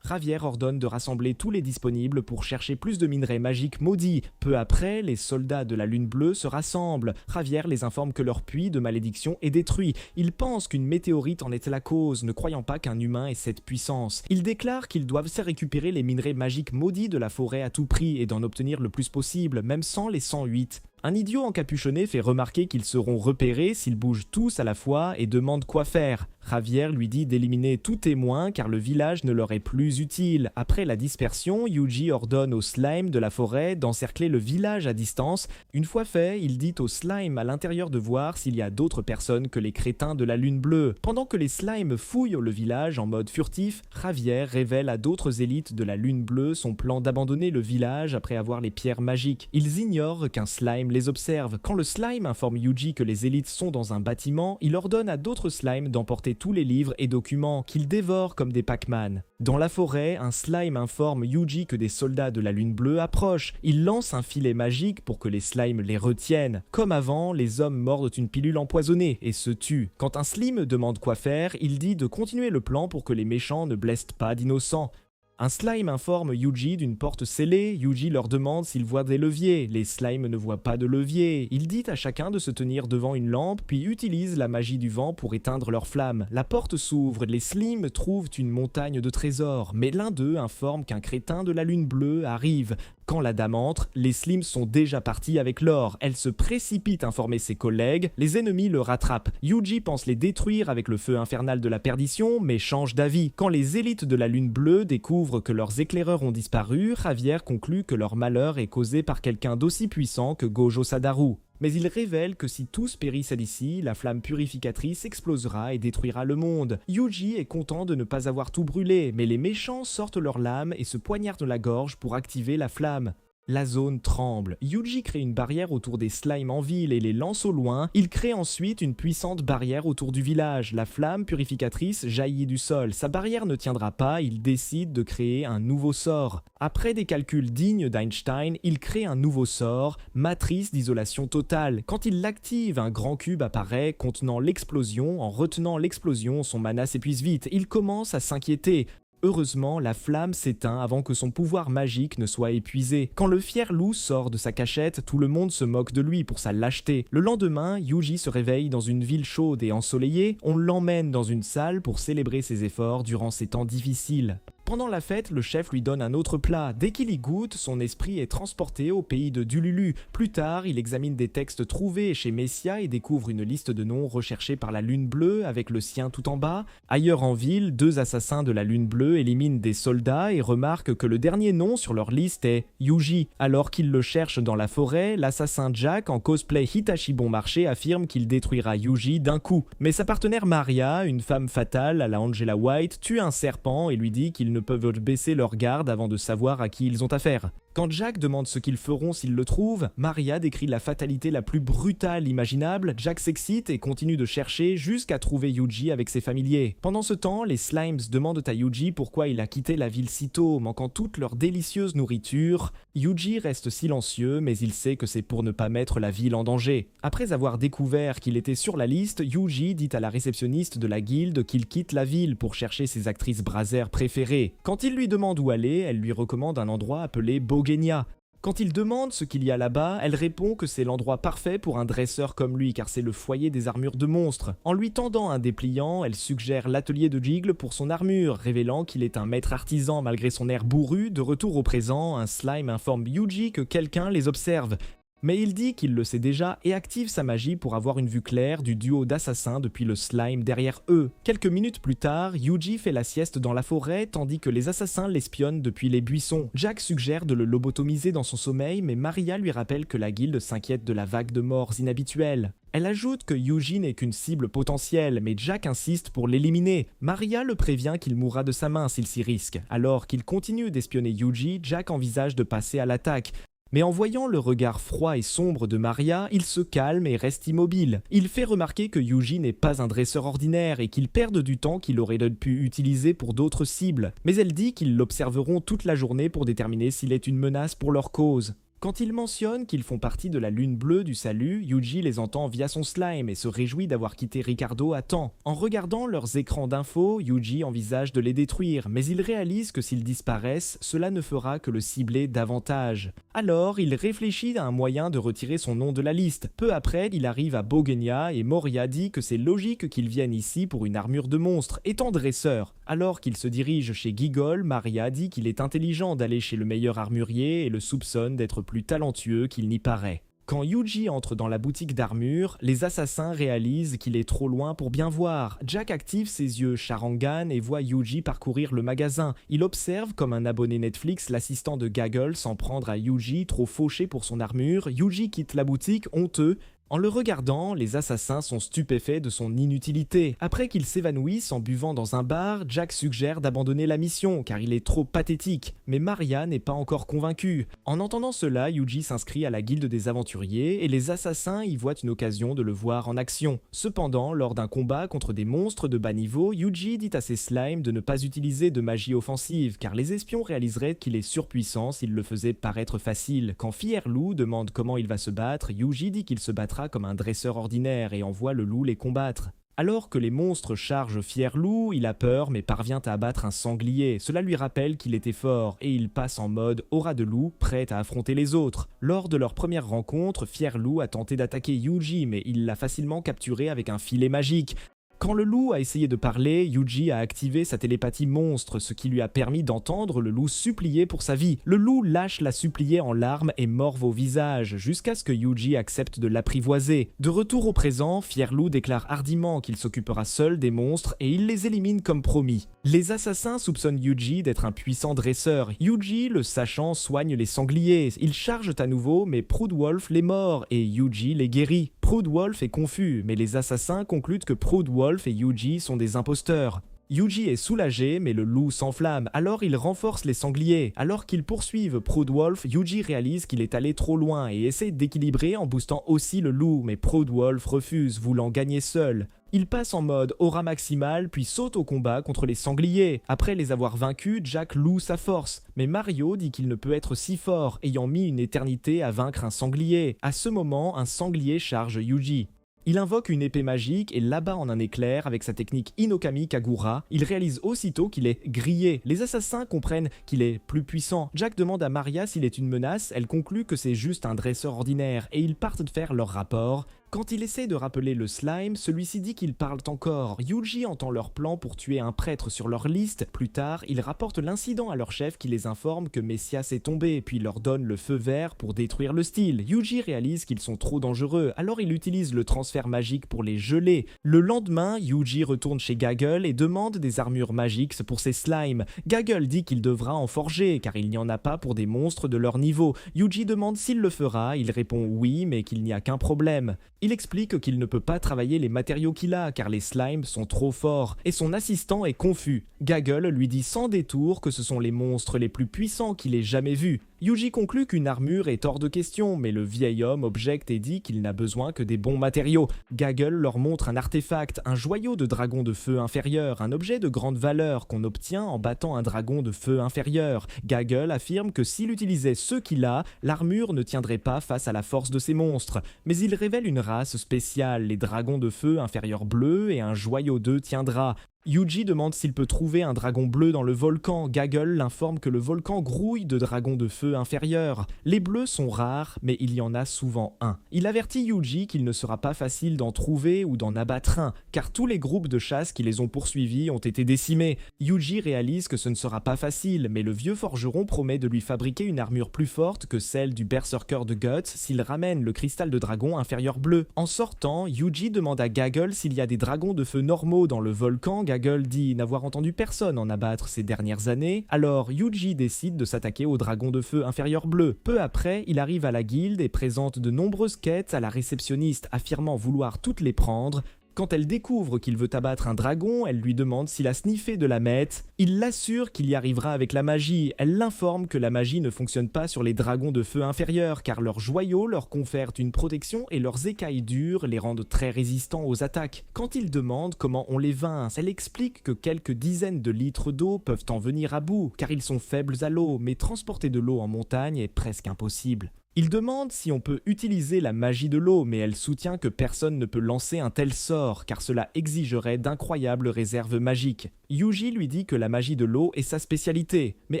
Javier ordonne de rassembler tous les disponibles pour chercher plus de minerais magiques maudits. Peu après, les soldats de la Lune Bleue se rassemblent. Javier les informe que leur puits de malédiction est détruit. Ils pensent qu'une météorite en est la cause, ne croyant pas qu'un humain ait cette puissance. Ils déclarent qu'ils doivent récupérer les minerais magiques maudits de la forêt à tout prix et d'en obtenir le plus possible, même sans les 108. Un idiot encapuchonné fait remarquer qu'ils seront repérés s'ils bougent tous à la fois et demande quoi faire. Javier lui dit d'éliminer tout témoin car le village ne leur est plus utile. Après la dispersion, Yuji ordonne aux slimes de la forêt d'encercler le village à distance. Une fois fait, il dit aux slimes à l'intérieur de voir s'il y a d'autres personnes que les crétins de la lune bleue. Pendant que les slimes fouillent le village en mode furtif, Javier révèle à d'autres élites de la lune bleue son plan d'abandonner le village après avoir les pierres magiques. Ils ignorent qu'un slime les observe. Quand le slime informe Yuji que les élites sont dans un bâtiment, il ordonne à d'autres slimes d'emporter tous les livres et documents qu'ils dévorent comme des Pac-Man. Dans la forêt, un slime informe Yuji que des soldats de la lune bleue approchent. Il lance un filet magique pour que les slimes les retiennent. Comme avant, les hommes mordent une pilule empoisonnée et se tuent. Quand un slime demande quoi faire, il dit de continuer le plan pour que les méchants ne blessent pas d'innocents. Un slime informe Yuji d'une porte scellée. Yuji leur demande s'ils voient des leviers. Les slimes ne voient pas de levier. Il dit à chacun de se tenir devant une lampe, puis utilise la magie du vent pour éteindre leurs flammes. La porte s'ouvre. Les slimes trouvent une montagne de trésors, mais l'un d'eux informe qu'un crétin de la lune bleue arrive. Quand la dame entre, les slimes sont déjà partis avec l'or. Elle se précipite informer ses collègues. Les ennemis le rattrapent. Yuji pense les détruire avec le feu infernal de la perdition, mais change d'avis. Quand les élites de la lune bleue découvrent que leurs éclaireurs ont disparu, Javier conclut que leur malheur est causé par quelqu'un d'aussi puissant que Gojo Sadaru. Mais il révèle que si tous périssent d'ici, la flamme purificatrice explosera et détruira le monde. Yuji est content de ne pas avoir tout brûlé, mais les méchants sortent leurs lames et se poignardent la gorge pour activer la flamme. La zone tremble. Yuji crée une barrière autour des slimes en ville et les lance au loin. Il crée ensuite une puissante barrière autour du village. La flamme purificatrice jaillit du sol. Sa barrière ne tiendra pas, il décide de créer un nouveau sort. Après des calculs dignes d'Einstein, il crée un nouveau sort, matrice d'isolation totale. Quand il l'active, un grand cube apparaît contenant l'explosion. En retenant l'explosion, son mana s'épuise vite. Il commence à s'inquiéter. Heureusement, la flamme s'éteint avant que son pouvoir magique ne soit épuisé. Quand le fier loup sort de sa cachette, tout le monde se moque de lui pour sa lâcheté. Le lendemain, Yuji se réveille dans une ville chaude et ensoleillée. On l'emmène dans une salle pour célébrer ses efforts durant ces temps difficiles. Pendant la fête, le chef lui donne un autre plat. Dès qu'il y goûte, son esprit est transporté au pays de Dululu. Plus tard, il examine des textes trouvés chez Messia et découvre une liste de noms recherchés par la Lune Bleue avec le sien tout en bas. Ailleurs en ville, deux assassins de la Lune Bleue éliminent des soldats et remarquent que le dernier nom sur leur liste est Yuji. Alors qu'ils le cherchent dans la forêt, l'assassin Jack en cosplay Hitachi Bon Marché affirme qu'il détruira Yuji d'un coup. Mais sa partenaire Maria, une femme fatale à la Angela White, tue un serpent et lui dit qu'ils ne peuvent baisser leur garde avant de savoir à qui ils ont affaire. Quand Jack demande ce qu'ils feront s'ils le trouvent, Maria décrit la fatalité la plus brutale imaginable. Jack s'excite et continue de chercher jusqu'à trouver Yuji avec ses familiers. Pendant ce temps, les Slimes demandent à Yuji pourquoi il a quitté la ville si tôt, manquant toute leur délicieuse nourriture. Yuji reste silencieux, mais il sait que c'est pour ne pas mettre la ville en danger. Après avoir découvert qu'il était sur la liste, Yuji dit à la réceptionniste de la guilde qu'il quitte la ville pour chercher ses actrices brasères préférées. Quand il lui demande où aller, elle lui recommande un endroit appelé Bogenia. Quand il demande ce qu'il y a là-bas, elle répond que c'est l'endroit parfait pour un dresseur comme lui car c'est le foyer des armures de monstres. En lui tendant un dépliant, elle suggère l'atelier de Jiggle pour son armure, révélant qu'il est un maître artisan malgré son air bourru. De retour au présent, un slime informe Yuji que quelqu'un les observe. Mais il dit qu'il le sait déjà et active sa magie pour avoir une vue claire du duo d'assassins depuis le slime derrière eux. Quelques minutes plus tard, Yuji fait la sieste dans la forêt tandis que les assassins l'espionnent depuis les buissons. Jack suggère de le lobotomiser dans son sommeil, mais Maria lui rappelle que la guilde s'inquiète de la vague de morts inhabituelle. Elle ajoute que Yuji n'est qu'une cible potentielle, mais Jack insiste pour l'éliminer. Maria le prévient qu'il mourra de sa main s'il s'y risque. Alors qu'il continue d'espionner Yuji, Jack envisage de passer à l'attaque. Mais en voyant le regard froid et sombre de Maria, il se calme et reste immobile. Il fait remarquer que Yuji n'est pas un dresseur ordinaire et qu'il perde du temps qu'il aurait pu utiliser pour d'autres cibles. Mais elle dit qu'ils l'observeront toute la journée pour déterminer s'il est une menace pour leur cause. Quand il mentionne qu'ils font partie de la lune bleue du salut, Yuji les entend via son slime et se réjouit d'avoir quitté Ricardo à temps. En regardant leurs écrans d'infos, Yuji envisage de les détruire, mais il réalise que s'ils disparaissent, cela ne fera que le cibler davantage. Alors, il réfléchit à un moyen de retirer son nom de la liste. Peu après, il arrive à Bogenia et Moria dit que c'est logique qu'il vienne ici pour une armure de monstre, étant dresseur. Alors qu'il se dirige chez Giggle, Maria dit qu'il est intelligent d'aller chez le meilleur armurier et le soupçonne d'être plus talentueux qu'il n'y paraît. Quand Yuji entre dans la boutique d'armure, les assassins réalisent qu'il est trop loin pour bien voir. Jack active ses yeux Sharingan et voit Yuji parcourir le magasin. Il observe comme un abonné Netflix l'assistant de Gaggle s'en prendre à Yuji, trop fauché pour son armure. Yuji quitte la boutique, honteux. En le regardant, les assassins sont stupéfaits de son inutilité. Après qu'il s'évanouisse en buvant dans un bar, Jack suggère d'abandonner la mission car il est trop pathétique. Mais Maria n'est pas encore convaincue. En entendant cela, Yuji s'inscrit à la guilde des aventuriers et les assassins y voient une occasion de le voir en action. Cependant, lors d'un combat contre des monstres de bas niveau, Yuji dit à ses slimes de ne pas utiliser de magie offensive car les espions réaliseraient qu'il est surpuissant s'il le faisait paraître facile. Quand Fierlou demande comment il va se battre, Yuji dit qu'il se battra comme un dresseur ordinaire et envoie le loup les combattre. Alors que les monstres chargent Fierlou, il a peur mais parvient à abattre un sanglier. Cela lui rappelle qu'il était fort et il passe en mode aura de loup, prêt à affronter les autres. Lors de leur première rencontre, Fierlou a tenté d'attaquer Yuji mais il l'a facilement capturé avec un filet magique. Quand le loup a essayé de parler, Yuji a activé sa télépathie monstre, ce qui lui a permis d'entendre le loup supplier pour sa vie. Le loup lâche la supplier en larmes et morve au visage, jusqu'à ce que Yuji accepte de l'apprivoiser. De retour au présent, Fierlou déclare hardiment qu'il s'occupera seul des monstres et il les élimine comme promis. Les assassins soupçonnent Yuji d'être un puissant dresseur. Yuji, le sachant, soigne les sangliers. Ils chargent à nouveau, mais Proudwolf les mord et Yuji les guérit. Proudwolf est confus, mais les assassins concluent que Proudwolf et Yuji sont des imposteurs. Yuji est soulagé, mais le loup s'enflamme, alors il renforce les sangliers. Alors qu'ils poursuivent Proudwolf, Yuji réalise qu'il est allé trop loin et essaie d'équilibrer en boostant aussi le loup, mais Proudwolf refuse, voulant gagner seul. Il passe en mode aura maximale, puis saute au combat contre les sangliers. Après les avoir vaincus, Jack loue sa force. Mais Mario dit qu'il ne peut être si fort, ayant mis une éternité à vaincre un sanglier. À ce moment, un sanglier charge Yuji. Il invoque une épée magique et l'abat en un éclair avec sa technique Inokami Kagura. Il réalise aussitôt qu'il est grillé. Les assassins comprennent qu'il est plus puissant. Jack demande à Maria s'il est une menace, elle conclut que c'est juste un dresseur ordinaire et ils partent faire leur rapport. Quand il essaie de rappeler le slime, celui-ci dit qu'ils parlent encore. Yuji entend leur plan pour tuer un prêtre sur leur liste. Plus tard, ils rapportent l'incident à leur chef qui les informe que Messias est tombé, puis leur donne le feu vert pour détruire le style. Yuji réalise qu'ils sont trop dangereux, alors il utilise le transfert magique pour les geler. Le lendemain, Yuji retourne chez Gaggle et demande des armures magiques pour ses slimes. Gaggle dit qu'il devra en forger, car il n'y en a pas pour des monstres de leur niveau. Yuji demande s'il le fera, il répond oui, mais qu'il n'y a qu'un problème. Il explique qu'il ne peut pas travailler les matériaux qu'il a car les slimes sont trop forts et son assistant est confus. Gaggle lui dit sans détour que ce sont les monstres les plus puissants qu'il ait jamais vus. Yuji conclut qu'une armure est hors de question, mais le vieil homme objecte et dit qu'il n'a besoin que des bons matériaux. Gaggle leur montre un artefact, un joyau de dragon de feu inférieur, un objet de grande valeur qu'on obtient en battant un dragon de feu inférieur. Gaggle affirme que s'il utilisait ce qu'il a, l'armure ne tiendrait pas face à la force de ces monstres. Mais il révèle une race spéciale, les dragons de feu inférieurs bleus, et un joyau d'eux tiendra. Yuji demande s'il peut trouver un dragon bleu dans le volcan. Gaggle l'informe que le volcan grouille de dragons de feu inférieurs. Les bleus sont rares, mais il y en a souvent un. Il avertit Yuji qu'il ne sera pas facile d'en trouver ou d'en abattre un, car tous les groupes de chasse qui les ont poursuivis ont été décimés. Yuji réalise que ce ne sera pas facile, mais le vieux forgeron promet de lui fabriquer une armure plus forte que celle du berserker de Guts s'il ramène le cristal de dragon inférieur bleu. En sortant, Yuji demande à Gaggle s'il y a des dragons de feu normaux dans le volcan. Gaggle dit n'avoir entendu personne en abattre ces dernières années, alors Yuji décide de s'attaquer aux dragons de feu inférieur bleu. Peu après, il arrive à la guilde et présente de nombreuses quêtes à la réceptionniste, affirmant vouloir toutes les prendre. Quand elle découvre qu'il veut abattre un dragon, elle lui demande s'il a sniffé de la meth. Il l'assure qu'il y arrivera avec la magie. Elle l'informe que la magie ne fonctionne pas sur les dragons de feu inférieurs, car leurs joyaux leur confèrent une protection et leurs écailles dures les rendent très résistants aux attaques. Quand il demande comment on les vince, elle explique que quelques dizaines de litres d'eau peuvent en venir à bout, car ils sont faibles à l'eau, mais transporter de l'eau en montagne est presque impossible. Il demande si on peut utiliser la magie de l'eau, mais elle soutient que personne ne peut lancer un tel sort, car cela exigerait d'incroyables réserves magiques. Yuji lui dit que la magie de l'eau est sa spécialité, mais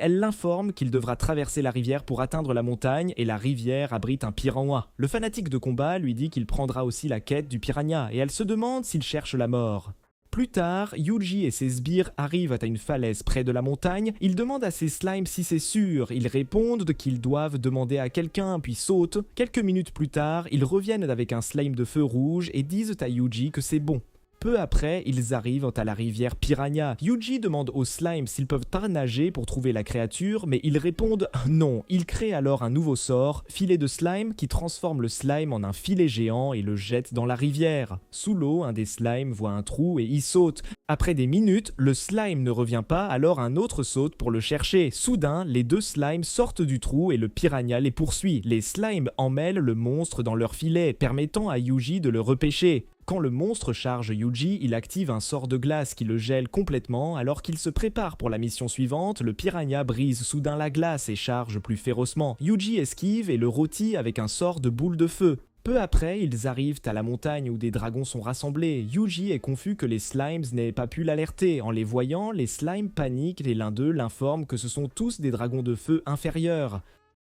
elle l'informe qu'il devra traverser la rivière pour atteindre la montagne, et la rivière abrite un piranha. Le fanatique de combat lui dit qu'il prendra aussi la quête du piranha, et elle se demande s'il cherche la mort. Plus tard, Yuji et ses sbires arrivent à une falaise près de la montagne. Ils demandent à ses slimes si c'est sûr. Ils répondent qu'ils doivent demander à quelqu'un, puis sautent. Quelques minutes plus tard, ils reviennent avec un slime de feu rouge et disent à Yuji que c'est bon. Peu après, ils arrivent à la rivière Piranha. Yuji demande aux slimes s'ils peuvent pas nager pour trouver la créature, mais ils répondent non. Il crée alors un nouveau sort, filet de slime, qui transforme le slime en un filet géant et le jette dans la rivière. Sous l'eau, un des slimes voit un trou et y saute. Après des minutes, le slime ne revient pas, alors un autre saute pour le chercher. Soudain, les deux slimes sortent du trou et le piranha les poursuit. Les slimes emmêlent le monstre dans leur filet, permettant à Yuji de le repêcher. Quand le monstre charge Yuji, il active un sort de glace qui le gèle complètement. Alors qu'il se prépare pour la mission suivante, le piranha brise soudain la glace et charge plus férocement. Yuji esquive et le rôtit avec un sort de boule de feu. Peu après, ils arrivent à la montagne où des dragons sont rassemblés. Yuji est confus que les slimes n'aient pas pu l'alerter. En les voyant, les slimes paniquent et l'un d'eux l'informe que ce sont tous des dragons de feu inférieurs.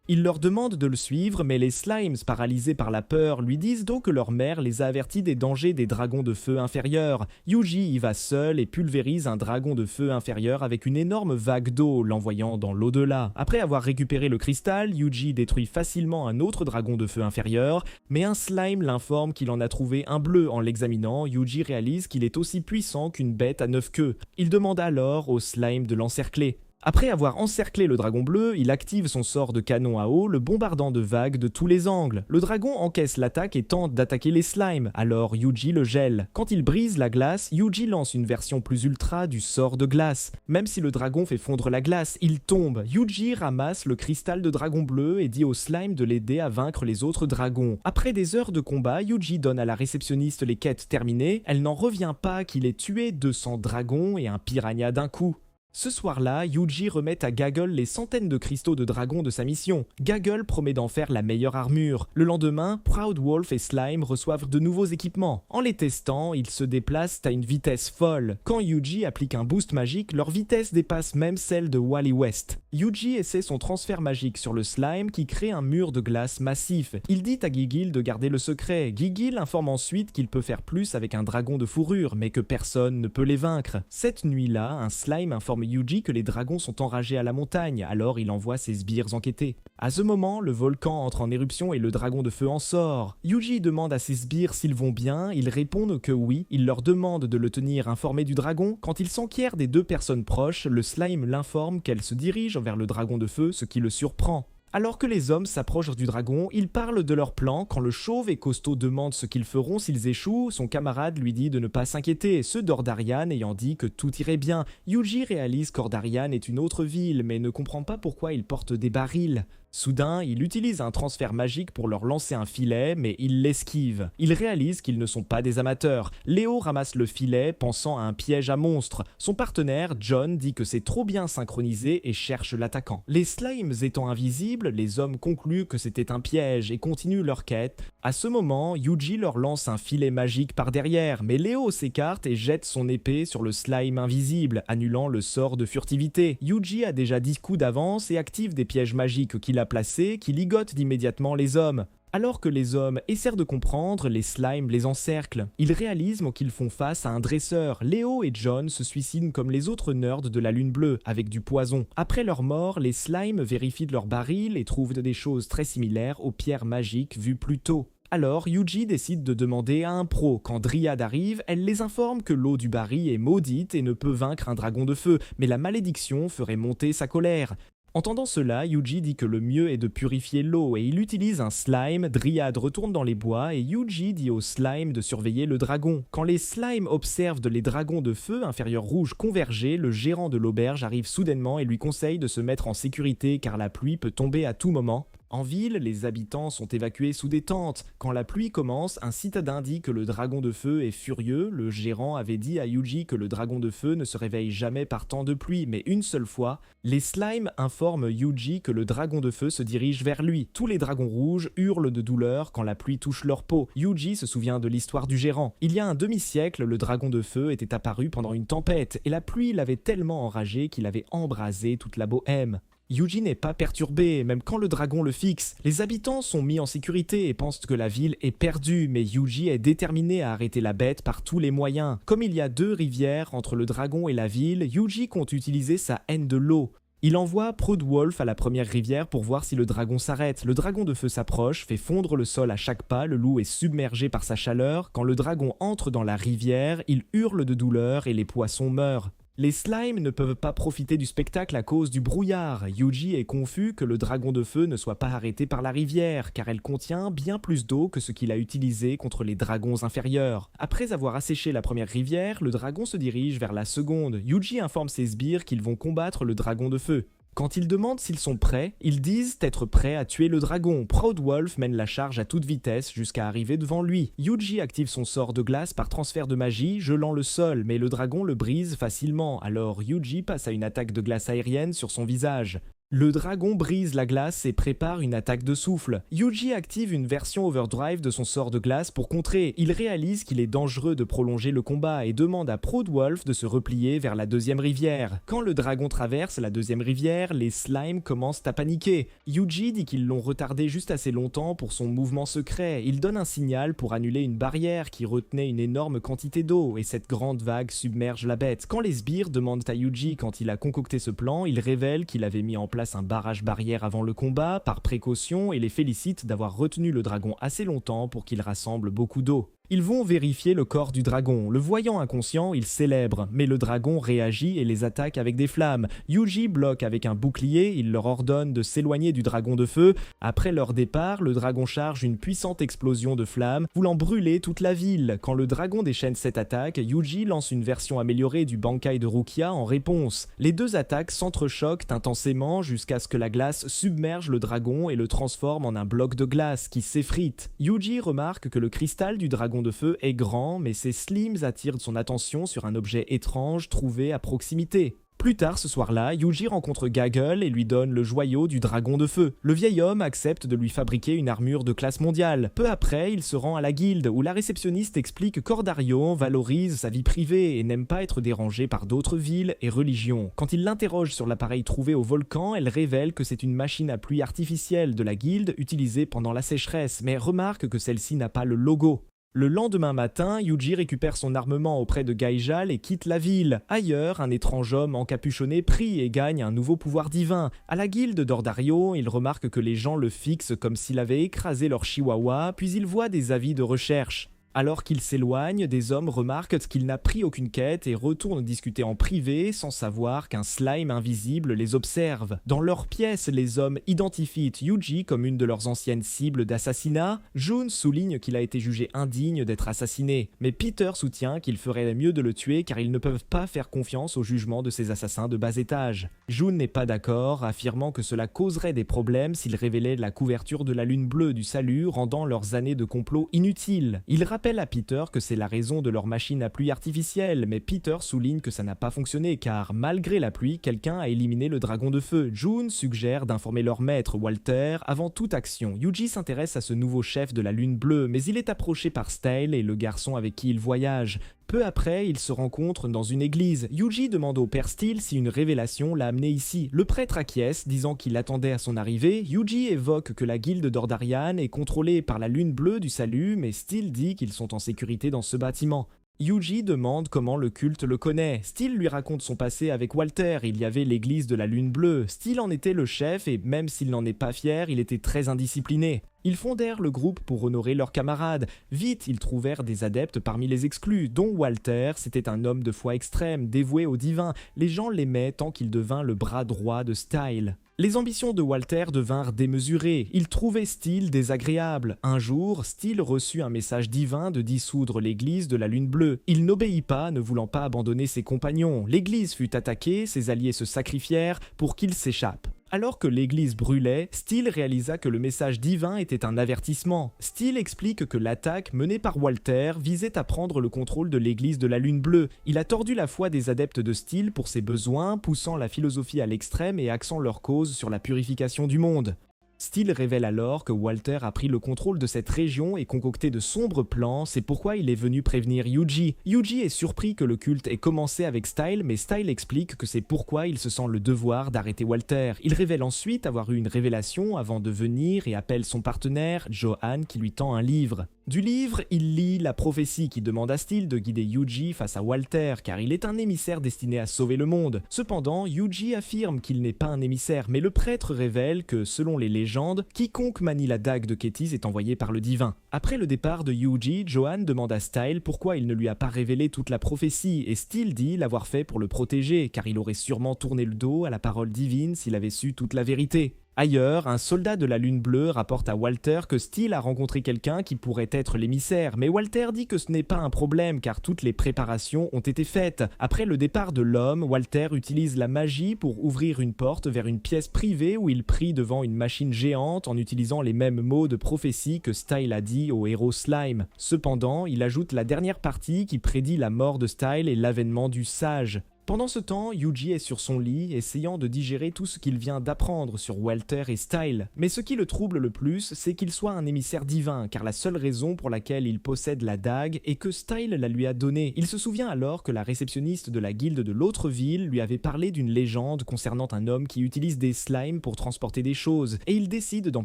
Il leur demande de le suivre, mais les slimes, paralysés par la peur, lui disent donc que leur mère les a avertis des dangers des dragons de feu inférieurs. Yuji y va seul et pulvérise un dragon de feu inférieur avec une énorme vague d'eau, l'envoyant dans l'au-delà. Après avoir récupéré le cristal, Yuji détruit facilement un autre dragon de feu inférieur, mais un slime l'informe qu'il en a trouvé un bleu. En l'examinant, Yuji réalise qu'il est aussi puissant qu'une bête à 9 queues. Il demande alors au slime de l'encercler. Après avoir encerclé le dragon bleu, il active son sort de canon à eau, le bombardant de vagues de tous les angles. Le dragon encaisse l'attaque et tente d'attaquer les slimes, alors Yuji le gèle. Quand il brise la glace, Yuji lance une version plus ultra du sort de glace. Même si le dragon fait fondre la glace, il tombe. Yuji ramasse le cristal de dragon bleu et dit au slime de l'aider à vaincre les autres dragons. Après des heures de combat, Yuji donne à la réceptionniste les quêtes terminées. Elle n'en revient pas qu'il ait tué 200 dragons et un piranha d'un coup. Ce soir-là, Yuji remet à Gaggle les centaines de cristaux de dragon de sa mission. Gaggle promet d'en faire la meilleure armure. Le lendemain, Proud Wolf et Slime reçoivent de nouveaux équipements. En les testant, ils se déplacent à une vitesse folle. Quand Yuji applique un boost magique, leur vitesse dépasse même celle de Wally West. Yuji essaie son transfert magique sur le slime qui crée un mur de glace massif. Il dit à Gigil de garder le secret. Gigil informe ensuite qu'il peut faire plus avec un dragon de fourrure, mais que personne ne peut les vaincre. Cette nuit-là, un slime informe Yuji que les dragons sont enragés à la montagne, alors il envoie ses sbires enquêter. À ce moment, le volcan entre en éruption et le dragon de feu en sort. Yuji demande à ses sbires s'ils vont bien, ils répondent que oui, il leur demande de le tenir informé du dragon. Quand il s'enquiert des deux personnes proches, le slime l'informe qu'elle se dirige vers le dragon de feu, ce qui le surprend. Alors que les hommes s'approchent du dragon, ils parlent de leur plan. Quand le chauve et costaud demande ce qu'ils feront s'ils échouent, son camarade lui dit de ne pas s'inquiéter, ce d'Ordarian ayant dit que tout irait bien. Yuji réalise qu'Ordarian est une autre ville, mais ne comprend pas pourquoi ils portent des barils. Soudain, il utilise un transfert magique pour leur lancer un filet, mais ils l'esquivent. Ils réalisent qu'ils ne sont pas des amateurs. Léo ramasse le filet, pensant à un piège à monstre. Son partenaire, John, dit que c'est trop bien synchronisé et cherche l'attaquant. Les slimes étant invisibles, les hommes concluent que c'était un piège et continuent leur quête. À ce moment, Yuji leur lance un filet magique par derrière, mais Léo s'écarte et jette son épée sur le slime invisible, annulant le sort de furtivité. Yuji a déjà 10 coups d'avance et active des pièges magiques qu'il a placés qui ligotent immédiatement les hommes. Alors que les hommes essaient de comprendre, les slimes les encerclent. Ils réalisent qu'ils font face à un dresseur. Léo et John se suicident comme les autres nerds de la Lune Bleue, avec du poison. Après leur mort, les slimes vérifient leur baril et trouvent des choses très similaires aux pierres magiques vues plus tôt. Alors, Yuji décide de demander à un pro. Quand Dryad arrive, elle les informe que l'eau du baril est maudite et ne peut vaincre un dragon de feu, mais la malédiction ferait monter sa colère. Entendant cela, Yuji dit que le mieux est de purifier l'eau et il utilise un slime. Dryad retourne dans les bois et Yuji dit au slime de surveiller le dragon. Quand les slimes observent les dragons de feu inférieur rouge converger, le gérant de l'auberge arrive soudainement et lui conseille de se mettre en sécurité car la pluie peut tomber à tout moment. En ville, les habitants sont évacués sous des tentes. Quand la pluie commence, un citadin dit que le dragon de feu est furieux. Le gérant avait dit à Yuji que le dragon de feu ne se réveille jamais par temps de pluie, mais une seule fois. Les slimes informent Yuji que le dragon de feu se dirige vers lui. Tous les dragons rouges hurlent de douleur quand la pluie touche leur peau. Yuji se souvient de l'histoire du gérant. Il y a un demi-siècle, le dragon de feu était apparu pendant une tempête, et la pluie l'avait tellement enragé qu'il avait embrasé toute la bohème. Yuji n'est pas perturbé, même quand le dragon le fixe. Les habitants sont mis en sécurité et pensent que la ville est perdue, mais Yuji est déterminé à arrêter la bête par tous les moyens. Comme il y a 2 rivières entre le dragon et la ville, Yuji compte utiliser sa haine de l'eau. Il envoie Proudwolf à la première rivière pour voir si le dragon s'arrête. Le dragon de feu s'approche, fait fondre le sol à chaque pas, le loup est submergé par sa chaleur. Quand le dragon entre dans la rivière, il hurle de douleur et les poissons meurent. Les slimes ne peuvent pas profiter du spectacle à cause du brouillard. Yuji est confus que le dragon de feu ne soit pas arrêté par la rivière, car elle contient bien plus d'eau que ce qu'il a utilisé contre les dragons inférieurs. Après avoir asséché la première rivière, le dragon se dirige vers la seconde. Yuji informe ses sbires qu'ils vont combattre le dragon de feu. Quand ils demandent s'ils sont prêts, ils disent être prêts à tuer le dragon. Proudwolf mène la charge à toute vitesse jusqu'à arriver devant lui. Yuji active son sort de glace par transfert de magie, gelant le sol, mais le dragon le brise facilement, alors Yuji passe à une attaque de glace aérienne sur son visage. Le dragon brise la glace et prépare une attaque de souffle. Yuji active une version overdrive de son sort de glace pour contrer. Il réalise qu'il est dangereux de prolonger le combat et demande à Proudwolf de se replier vers la deuxième rivière. Quand le dragon traverse la deuxième rivière, les slimes commencent à paniquer. Yuji dit qu'ils l'ont retardé juste assez longtemps pour son mouvement secret. Il donne un signal pour annuler une barrière qui retenait une énorme quantité d'eau et cette grande vague submerge la bête. Quand les sbires demandent à Yuji quand il a concocté ce plan, il révèle qu'il avait mis en place un barrage barrière avant le combat, par précaution, et les félicite d'avoir retenu le dragon assez longtemps pour qu'il rassemble beaucoup d'eau. Ils vont vérifier le corps du dragon. Le voyant inconscient, ils célèbrent, mais le dragon réagit et les attaque avec des flammes. Yuji bloque avec un bouclier, il leur ordonne de s'éloigner du dragon de feu. Après leur départ, le dragon charge une puissante explosion de flammes, voulant brûler toute la ville. Quand le dragon déchaîne cette attaque, Yuji lance une version améliorée du Bankai de Rukia en réponse. Les deux attaques s'entrechoquent intensément jusqu'à ce que la glace submerge le dragon et le transforme en un bloc de glace qui s'effrite. Yuji remarque que le cristal du dragon de feu est grand, mais ses slimes attirent son attention sur un objet étrange trouvé à proximité. Plus tard ce soir-là, Yuji rencontre Gaggle et lui donne le joyau du dragon de feu. Le vieil homme accepte de lui fabriquer une armure de classe mondiale. Peu après, il se rend à la guilde, où la réceptionniste explique qu'Ordario valorise sa vie privée et n'aime pas être dérangé par d'autres villes et religions. Quand il l'interroge sur l'appareil trouvé au volcan, elle révèle que c'est une machine à pluie artificielle de la guilde utilisée pendant la sécheresse, mais remarque que celle-ci n'a pas le logo. Le lendemain matin, Yuji récupère son armement auprès de Gaijal et quitte la ville. Ailleurs, un étrange homme encapuchonné prie et gagne un nouveau pouvoir divin. À la guilde d'Ordario, il remarque que les gens le fixent comme s'il avait écrasé leur chihuahua, puis il voit des avis de recherche. Alors qu'il s'éloigne, des hommes remarquent qu'il n'a pris aucune quête et retournent discuter en privé sans savoir qu'un slime invisible les observe. Dans leur pièce, les hommes identifient Yuji comme une de leurs anciennes cibles d'assassinat. June souligne qu'il a été jugé indigne d'être assassiné, mais Peter soutient qu'il ferait mieux de le tuer car ils ne peuvent pas faire confiance au jugement de ces assassins de bas étage. June n'est pas d'accord, affirmant que cela causerait des problèmes s'ils révélaient la couverture de la lune bleue du salut, rendant leurs années de complot inutiles. Il rappelle à Peter que c'est la raison de leur machine à pluie artificielle, mais Peter souligne que ça n'a pas fonctionné car, malgré la pluie, quelqu'un a éliminé le dragon de feu. June suggère d'informer leur maître, Walter, avant toute action. Yuji s'intéresse à ce nouveau chef de la lune bleue, mais il est approché par Style et le garçon avec qui il voyage. Peu après, ils se rencontrent dans une église. Yuji demande au père Steele si une révélation l'a amené ici. Le prêtre acquiesce, disant qu'il attendait à son arrivée. Yuji évoque que la guilde d'Ordarian est contrôlée par la lune bleue du salut, mais Steele dit qu'ils sont en sécurité dans ce bâtiment. Yuji demande comment le culte le connaît. Steele lui raconte son passé avec Walter, il y avait l'église de la lune bleue. Steele en était le chef et même s'il n'en est pas fier, il était très indiscipliné. Ils fondèrent le groupe pour honorer leurs camarades. Vite, ils trouvèrent des adeptes parmi les exclus, dont Walter. C'était un homme de foi extrême, dévoué au divin. Les gens l'aimaient tant qu'il devint le bras droit de Style. Les ambitions de Walter devinrent démesurées. Il trouvait Steele désagréable. Un jour, Steele reçut un message divin de dissoudre l'église de la lune bleue. Il n'obéit pas, ne voulant pas abandonner ses compagnons. L'église fut attaquée, ses alliés se sacrifièrent pour qu'il s'échappe. Alors que l'église brûlait, Steele réalisa que le message divin était un avertissement. Steele explique que l'attaque menée par Walter visait à prendre le contrôle de l'église de la lune bleue. Il a tordu la foi des adeptes de Steele pour ses besoins, poussant la philosophie à l'extrême et axant leur cause sur la purification du monde. Steele révèle alors que Walter a pris le contrôle de cette région et concocté de sombres plans, c'est pourquoi il est venu prévenir Yuji. Yuji est surpris que le culte ait commencé avec Style, mais Style explique que c'est pourquoi il se sent le devoir d'arrêter Walter. Il révèle ensuite avoir eu une révélation avant de venir et appelle son partenaire, Johan, qui lui tend un livre. Du livre, il lit la prophétie qui demande à Steele de guider Yuji face à Walter, car il est un émissaire destiné à sauver le monde. Cependant, Yuji affirme qu'il n'est pas un émissaire, mais le prêtre révèle que, selon les légendes, quiconque manie la dague de Kétis est envoyé par le divin. Après le départ de Yuji, Johan demande à Style pourquoi il ne lui a pas révélé toute la prophétie, et Steele dit l'avoir fait pour le protéger, car il aurait sûrement tourné le dos à la parole divine s'il avait su toute la vérité. Ailleurs, un soldat de la lune bleue rapporte à Walter que Steele a rencontré quelqu'un qui pourrait être l'émissaire, mais Walter dit que ce n'est pas un problème car toutes les préparations ont été faites. Après le départ de l'homme, Walter utilise la magie pour ouvrir une porte vers une pièce privée où il prie devant une machine géante en utilisant les mêmes mots de prophétie que Style a dit au héros Slime. Cependant, il ajoute la dernière partie qui prédit la mort de Style et l'avènement du sage. Pendant ce temps, Yuji est sur son lit, essayant de digérer tout ce qu'il vient d'apprendre sur Walter et Style. Mais ce qui le trouble le plus, c'est qu'il soit un émissaire divin, car la seule raison pour laquelle il possède la dague est que Style la lui a donnée. Il se souvient alors que la réceptionniste de la guilde de l'autre ville lui avait parlé d'une légende concernant un homme qui utilise des slimes pour transporter des choses, et il décide d'en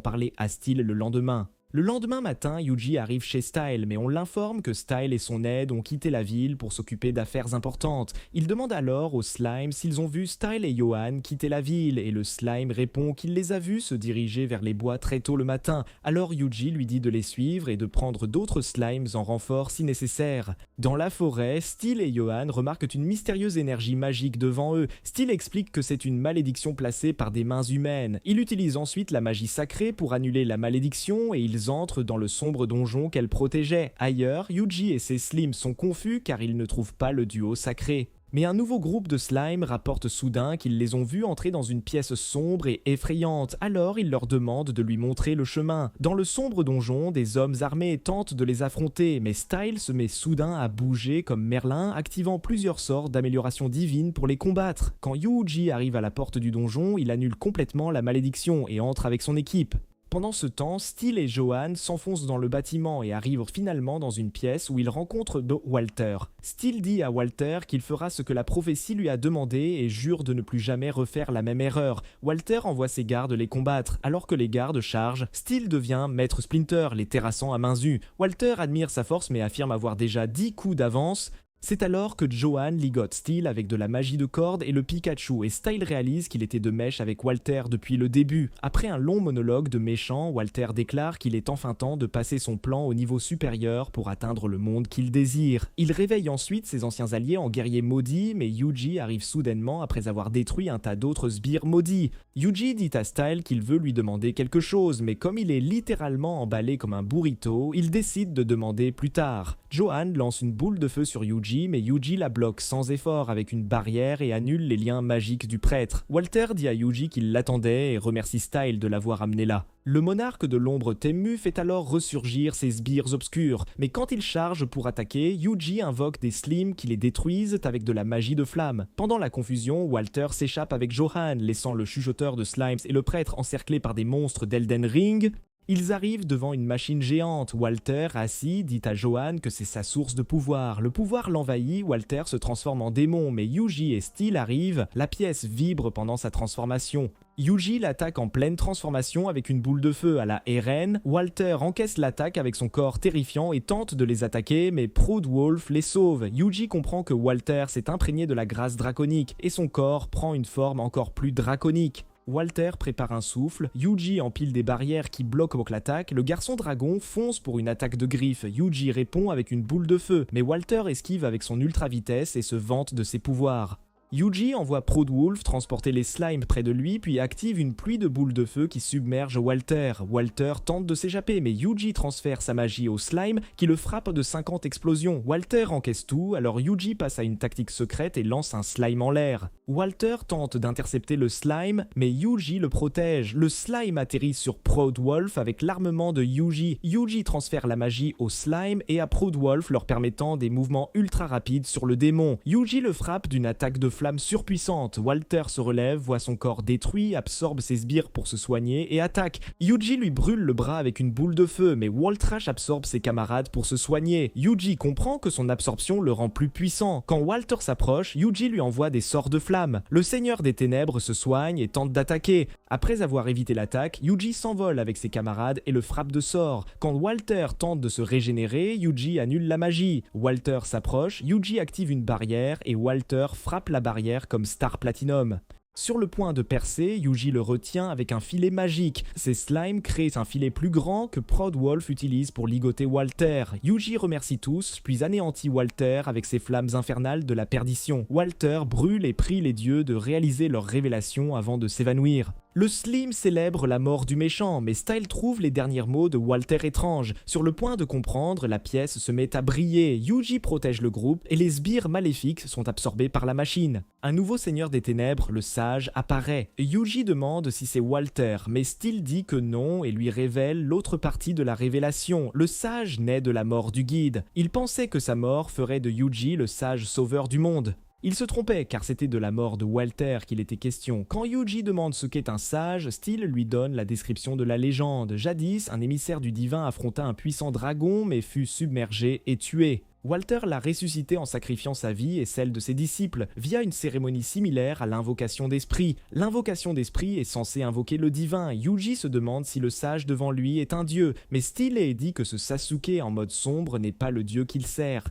parler à Style le lendemain. Le lendemain matin, Yuji arrive chez Style, mais on l'informe que Style et son aide ont quitté la ville pour s'occuper d'affaires importantes. Il demande alors aux slimes s'ils ont vu Style et Johan quitter la ville, et le slime répond qu'il les a vus se diriger vers les bois très tôt le matin. Alors Yuji lui dit de les suivre et de prendre d'autres slimes en renfort si nécessaire. Dans la forêt, Style et Johan remarquent une mystérieuse énergie magique devant eux. Style explique que c'est une malédiction placée par des mains humaines. Il utilise ensuite la magie sacrée pour annuler la malédiction et ils entrent dans le sombre donjon qu'elle protégeait. Ailleurs, Yuji et ses slimes sont confus car ils ne trouvent pas le duo sacré. Mais un nouveau groupe de slimes rapporte soudain qu'ils les ont vus entrer dans une pièce sombre et effrayante, alors il leur demande de lui montrer le chemin. Dans le sombre donjon, des hommes armés tentent de les affronter, mais Style se met soudain à bouger comme Merlin, activant plusieurs sorts d'amélioration divine pour les combattre. Quand Yuji arrive à la porte du donjon, il annule complètement la malédiction et entre avec son équipe. Pendant ce temps, Steele et Johan s'enfoncent dans le bâtiment et arrivent finalement dans une pièce où ils rencontrent Walter. Steele dit à Walter qu'il fera ce que la prophétie lui a demandé et jure de ne plus jamais refaire la même erreur. Walter envoie ses gardes les combattre. Alors que les gardes chargent, Steele devient Maître Splinter, les terrassant à mains nues. Walter admire sa force mais affirme avoir déjà 10 coups d'avance. C'est alors que Johan ligote Steel avec de la magie de corde et le Pikachu, et Style réalise qu'il était de mèche avec Walter depuis le début. Après un long monologue de méchant, Walter déclare qu'il est enfin temps de passer son plan au niveau supérieur pour atteindre le monde qu'il désire. Il réveille ensuite ses anciens alliés en guerriers maudits, mais Yuji arrive soudainement après avoir détruit un tas d'autres sbires maudits. Yuji dit à Style qu'il veut lui demander quelque chose, mais comme il est littéralement emballé comme un burrito, il décide de demander plus tard. Johan lance une boule de feu sur Yuji, mais Yuji la bloque sans effort avec une barrière et annule les liens magiques du prêtre. Walter dit à Yuji qu'il l'attendait et remercie Style de l'avoir amené là. Le monarque de l'ombre Tenmu fait alors ressurgir ses sbires obscurs, mais quand il charge pour attaquer, Yuji invoque des slimes qui les détruisent avec de la magie de flamme. Pendant la confusion, Walter s'échappe avec Johan, laissant le chuchoteur de Slimes et le prêtre encerclés par des monstres d'Elden Ring. Ils arrivent devant une machine géante. Walter, assis, dit à Johan que c'est sa source de pouvoir. Le pouvoir l'envahit, Walter se transforme en démon, mais Yuji et Steel arrivent. La pièce vibre pendant sa transformation. Yuji l'attaque en pleine transformation avec une boule de feu à la Eren. Walter encaisse l'attaque avec son corps terrifiant et tente de les attaquer, mais Proud Wolf les sauve. Yuji comprend que Walter s'est imprégné de la grâce draconique et son corps prend une forme encore plus draconique. Walter prépare un souffle, Yuji empile des barrières qui bloquent l'attaque, le garçon dragon fonce pour une attaque de griffes, Yuji répond avec une boule de feu, mais Walter esquive avec son ultra vitesse et se vante de ses pouvoirs. Yuji envoie Proud Wolf transporter les slimes près de lui, puis active une pluie de boules de feu qui submerge Walter. Walter tente de s'échapper, mais Yuji transfère sa magie au slime qui le frappe de 50 explosions. Walter encaisse tout, alors Yuji passe à une tactique secrète et lance un slime en l'air. Walter tente d'intercepter le slime, mais Yuji le protège. Le slime atterrit sur Proud Wolf avec l'armement de Yuji. Yuji transfère la magie au slime et à Proud Wolf, leur permettant des mouvements ultra rapides sur le démon. Yuji le frappe d'une attaque de flamme surpuissante. Walter se relève, voit son corps détruit, absorbe ses sbires pour se soigner et attaque. Yuji lui brûle le bras avec une boule de feu, mais Waltrash absorbe ses camarades pour se soigner. Yuji comprend que son absorption le rend plus puissant. Quand Walter s'approche, Yuji lui envoie des sorts de flamme. Le Seigneur des Ténèbres se soigne et tente d'attaquer. Après avoir évité l'attaque, Yuji s'envole avec ses camarades et le frappe de sorts. Quand Walter tente de se régénérer, Yuji annule la magie. Walter s'approche, Yuji active une barrière et Walter frappe la barrière comme Star Platinum. Sur le point de percer, Yuji le retient avec un filet magique. Ces slimes créent un filet plus grand que Proud Wolf utilise pour ligoter Walter. Yuji remercie tous, puis anéantit Walter avec ses flammes infernales de la perdition. Walter brûle et prie les dieux de réaliser leur révélation avant de s'évanouir. Le Slim célèbre la mort du méchant, mais Style trouve les derniers mots de Walter étranges. Sur le point de comprendre, la pièce se met à briller. Yuji protège le groupe et les sbires maléfiques sont absorbés par la machine. Un nouveau seigneur des ténèbres, le sage, apparaît. Yuji demande si c'est Walter, mais Steel dit que non et lui révèle l'autre partie de la révélation. Le sage naît de la mort du guide. Il pensait que sa mort ferait de Yuji le sage sauveur du monde. Il se trompait car c'était de la mort de Walter qu'il était question. Quand Yuji demande ce qu'est un sage, Steel lui donne la description de la légende. Jadis, un émissaire du divin affronta un puissant dragon mais fut submergé et tué. Walter l'a ressuscité en sacrifiant sa vie et celle de ses disciples via une cérémonie similaire à l'invocation d'esprit. L'invocation d'esprit est censée invoquer le divin. Yuji se demande si le sage devant lui est un dieu, mais Steel dit que ce Sasuke en mode sombre n'est pas le dieu qu'il sert.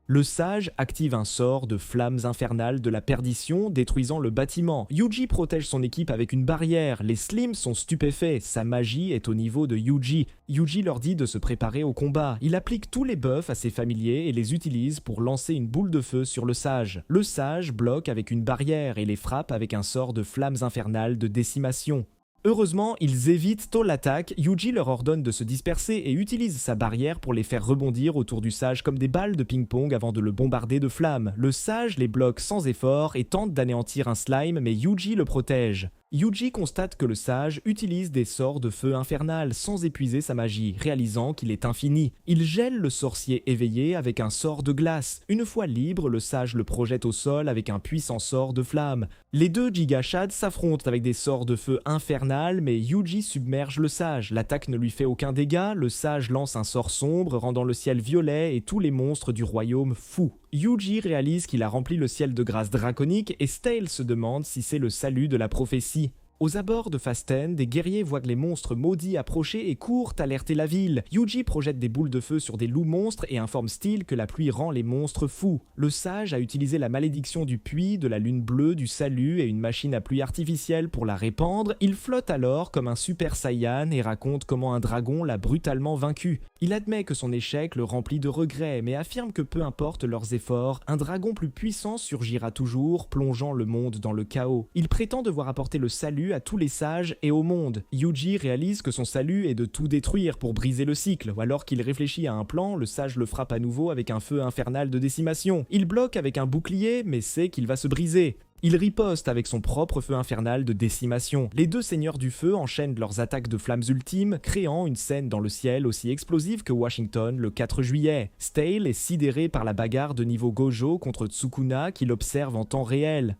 Le sage active un sort de flammes infernales de la perdition, détruisant le bâtiment. Yuji protège son équipe avec une barrière. Les Slims sont stupéfaits. Sa magie est au niveau de Yuji. Yuji leur dit de se préparer au combat. Il applique tous les buffs à ses familiers et les utilise pour lancer une boule de feu sur le sage. Le sage bloque avec une barrière et les frappe avec un sort de flammes infernales de décimation. Heureusement, ils évitent tôt l'attaque, Yuji leur ordonne de se disperser et utilise sa barrière pour les faire rebondir autour du sage comme des balles de ping-pong avant de le bombarder de flammes. Le sage les bloque sans effort et tente d'anéantir un slime, mais Yuji le protège. Yuji constate que le sage utilise des sorts de feu infernal sans épuiser sa magie, réalisant qu'il est infini. Il gèle le sorcier éveillé avec un sort de glace. Une fois libre, le sage le projette au sol avec un puissant sort de flamme. Les deux Gigashads s'affrontent avec des sorts de feu infernal, mais Yuji submerge le sage. L'attaque ne lui fait aucun dégât, le sage lance un sort sombre rendant le ciel violet et tous les monstres du royaume fous. Yuji réalise qu'il a rempli le ciel de grâce draconique et Stale se demande si c'est le salut de la prophétie. Aux abords de Fasten, des guerriers voient les monstres maudits approcher et courent alerter la ville. Yuji projette des boules de feu sur des loups monstres et informe Steel que la pluie rend les monstres fous. Le sage a utilisé la malédiction du puits, de la lune bleue, du salut et une machine à pluie artificielle pour la répandre. Il flotte alors comme un super Saiyan et raconte comment un dragon l'a brutalement vaincu. Il admet que son échec le remplit de regrets, mais affirme que peu importe leurs efforts, un dragon plus puissant surgira toujours, plongeant le monde dans le chaos. Il prétend devoir apporter le salut à tous les sages et au monde. Yuji réalise que son salut est de tout détruire pour briser le cycle. Alors qu'il réfléchit à un plan, le sage le frappe à nouveau avec un feu infernal de décimation. Il bloque avec un bouclier, mais sait qu'il va se briser. Il riposte avec son propre feu infernal de décimation. Les deux seigneurs du feu enchaînent leurs attaques de flammes ultimes, créant une scène dans le ciel aussi explosive que Washington le 4 juillet. Stale est sidéré par la bagarre de niveau Gojo contre Tsukuna qu'il observe en temps réel.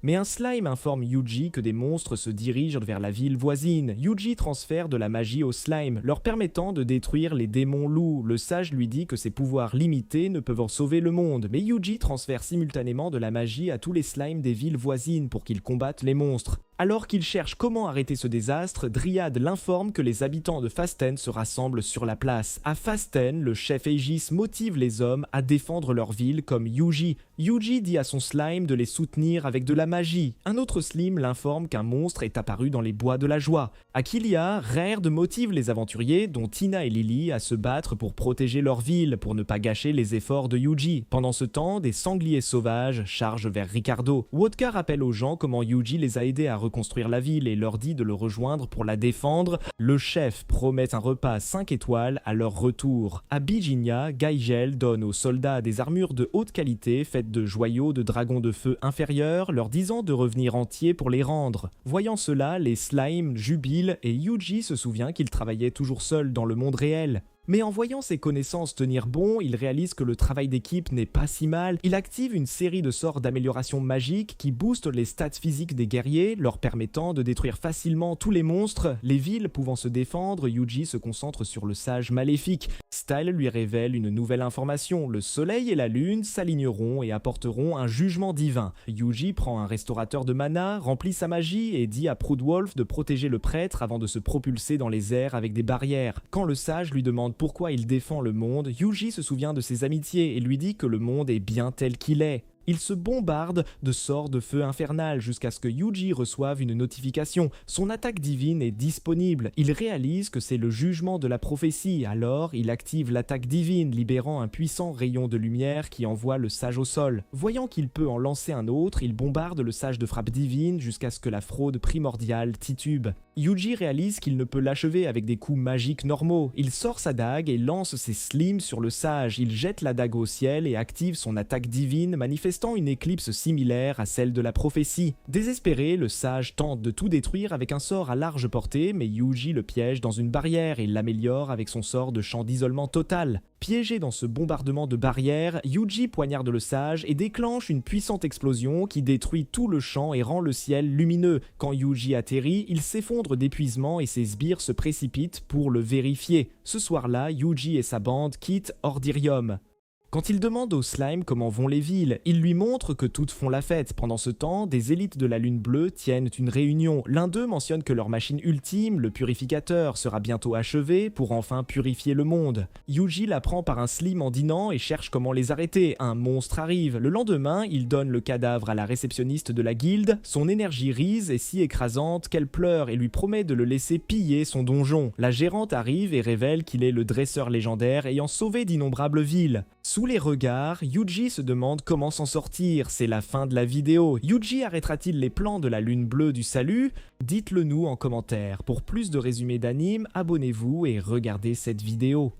Mais un slime informe Yuji que des monstres se dirigent vers la ville voisine. Yuji transfère de la magie au slime, leur permettant de détruire les démons loups. Le sage lui dit que ses pouvoirs limités ne peuvent en sauver le monde, mais Yuji transfère simultanément de la magie à tous les slimes des villes voisines pour qu'ils combattent les monstres. Alors qu'il cherche comment arrêter ce désastre, Dryad l'informe que les habitants de Fasten se rassemblent sur la place. À Fasten, le chef Aegis motive les hommes à défendre leur ville comme Yuji. Yuji dit à son slime de les soutenir avec de la magie. Un autre slime l'informe qu'un monstre est apparu dans les bois de la joie. À Kilia, Rerd motive les aventuriers, dont Tina et Lily, à se battre pour protéger leur ville, pour ne pas gâcher les efforts de Yuji. Pendant ce temps, des sangliers sauvages chargent vers Ricardo. Wodka rappelle aux gens comment Yuji les a aidés à reconstruire la ville et leur dit de le rejoindre pour la défendre. Le chef promet un repas 5 étoiles à leur retour. À Bijinia, Gaigel donne aux soldats des armures de haute qualité faites de joyaux de dragons de feu inférieurs, leur disant de revenir entiers pour les rendre. Voyant cela, les slimes jubilent et Yuji se souvient qu'il travaillait toujours seul dans le monde réel. Mais en voyant ses connaissances tenir bon, il réalise que le travail d'équipe n'est pas si mal. Il active une série de sorts d'amélioration magique qui boostent les stats physiques des guerriers, leur permettant de détruire facilement tous les monstres. Les villes pouvant se défendre, Yuji se concentre sur le sage maléfique. Style lui révèle une nouvelle information. Le soleil et la lune s'aligneront et apporteront un jugement divin. Yuji prend un restaurateur de mana, remplit sa magie et dit à Proudwolf de protéger le prêtre avant de se propulser dans les airs avec des barrières. Quand le sage lui demande pourquoi il défend le monde, Yuji se souvient de ses amitiés et lui dit que le monde est bien tel qu'il est. Il se bombarde de sorts de feu infernal jusqu'à ce que Yuji reçoive une notification. Son attaque divine est disponible. Il réalise que c'est le jugement de la prophétie. Alors, il active l'attaque divine, libérant un puissant rayon de lumière qui envoie le sage au sol. Voyant qu'il peut en lancer un autre, il bombarde le sage de frappe divine jusqu'à ce que la fraude primordiale titube. Yuji réalise qu'il ne peut l'achever avec des coups magiques normaux. Il sort sa dague et lance ses slimes sur le sage. Il jette la dague au ciel et active son attaque divine, manifestant une éclipse similaire à celle de la prophétie. Désespéré, le sage tente de tout détruire avec un sort à large portée, mais Yuji le piège dans une barrière et l'améliore avec son sort de champ d'isolement total. Piégé dans ce bombardement de barrières, Yuji poignarde le sage et déclenche une puissante explosion qui détruit tout le champ et rend le ciel lumineux. Quand Yuji atterrit, il s'effondre d'épuisement et ses sbires se précipitent pour le vérifier. Ce soir-là, Yuji et sa bande quittent Ordirium. Quand il demande au slime comment vont les villes, il lui montre que toutes font la fête. Pendant ce temps, des élites de la Lune Bleue tiennent une réunion. L'un d'eux mentionne que leur machine ultime, le purificateur, sera bientôt achevée pour enfin purifier le monde. Yuji l'apprend par un slime en dînant et cherche comment les arrêter. Un monstre arrive. Le lendemain, il donne le cadavre à la réceptionniste de la guilde. Son énergie rise est si écrasante qu'elle pleure et lui promet de le laisser piller son donjon. La gérante arrive et révèle qu'il est le dresseur légendaire ayant sauvé d'innombrables villes. Sous les regards, Yuji se demande comment s'en sortir. C'est la fin de la vidéo. Yuji arrêtera-t-il les plans de la lune bleue du salut? Dites-le nous en commentaire. Pour plus de résumés d'anime, abonnez-vous et regardez cette vidéo.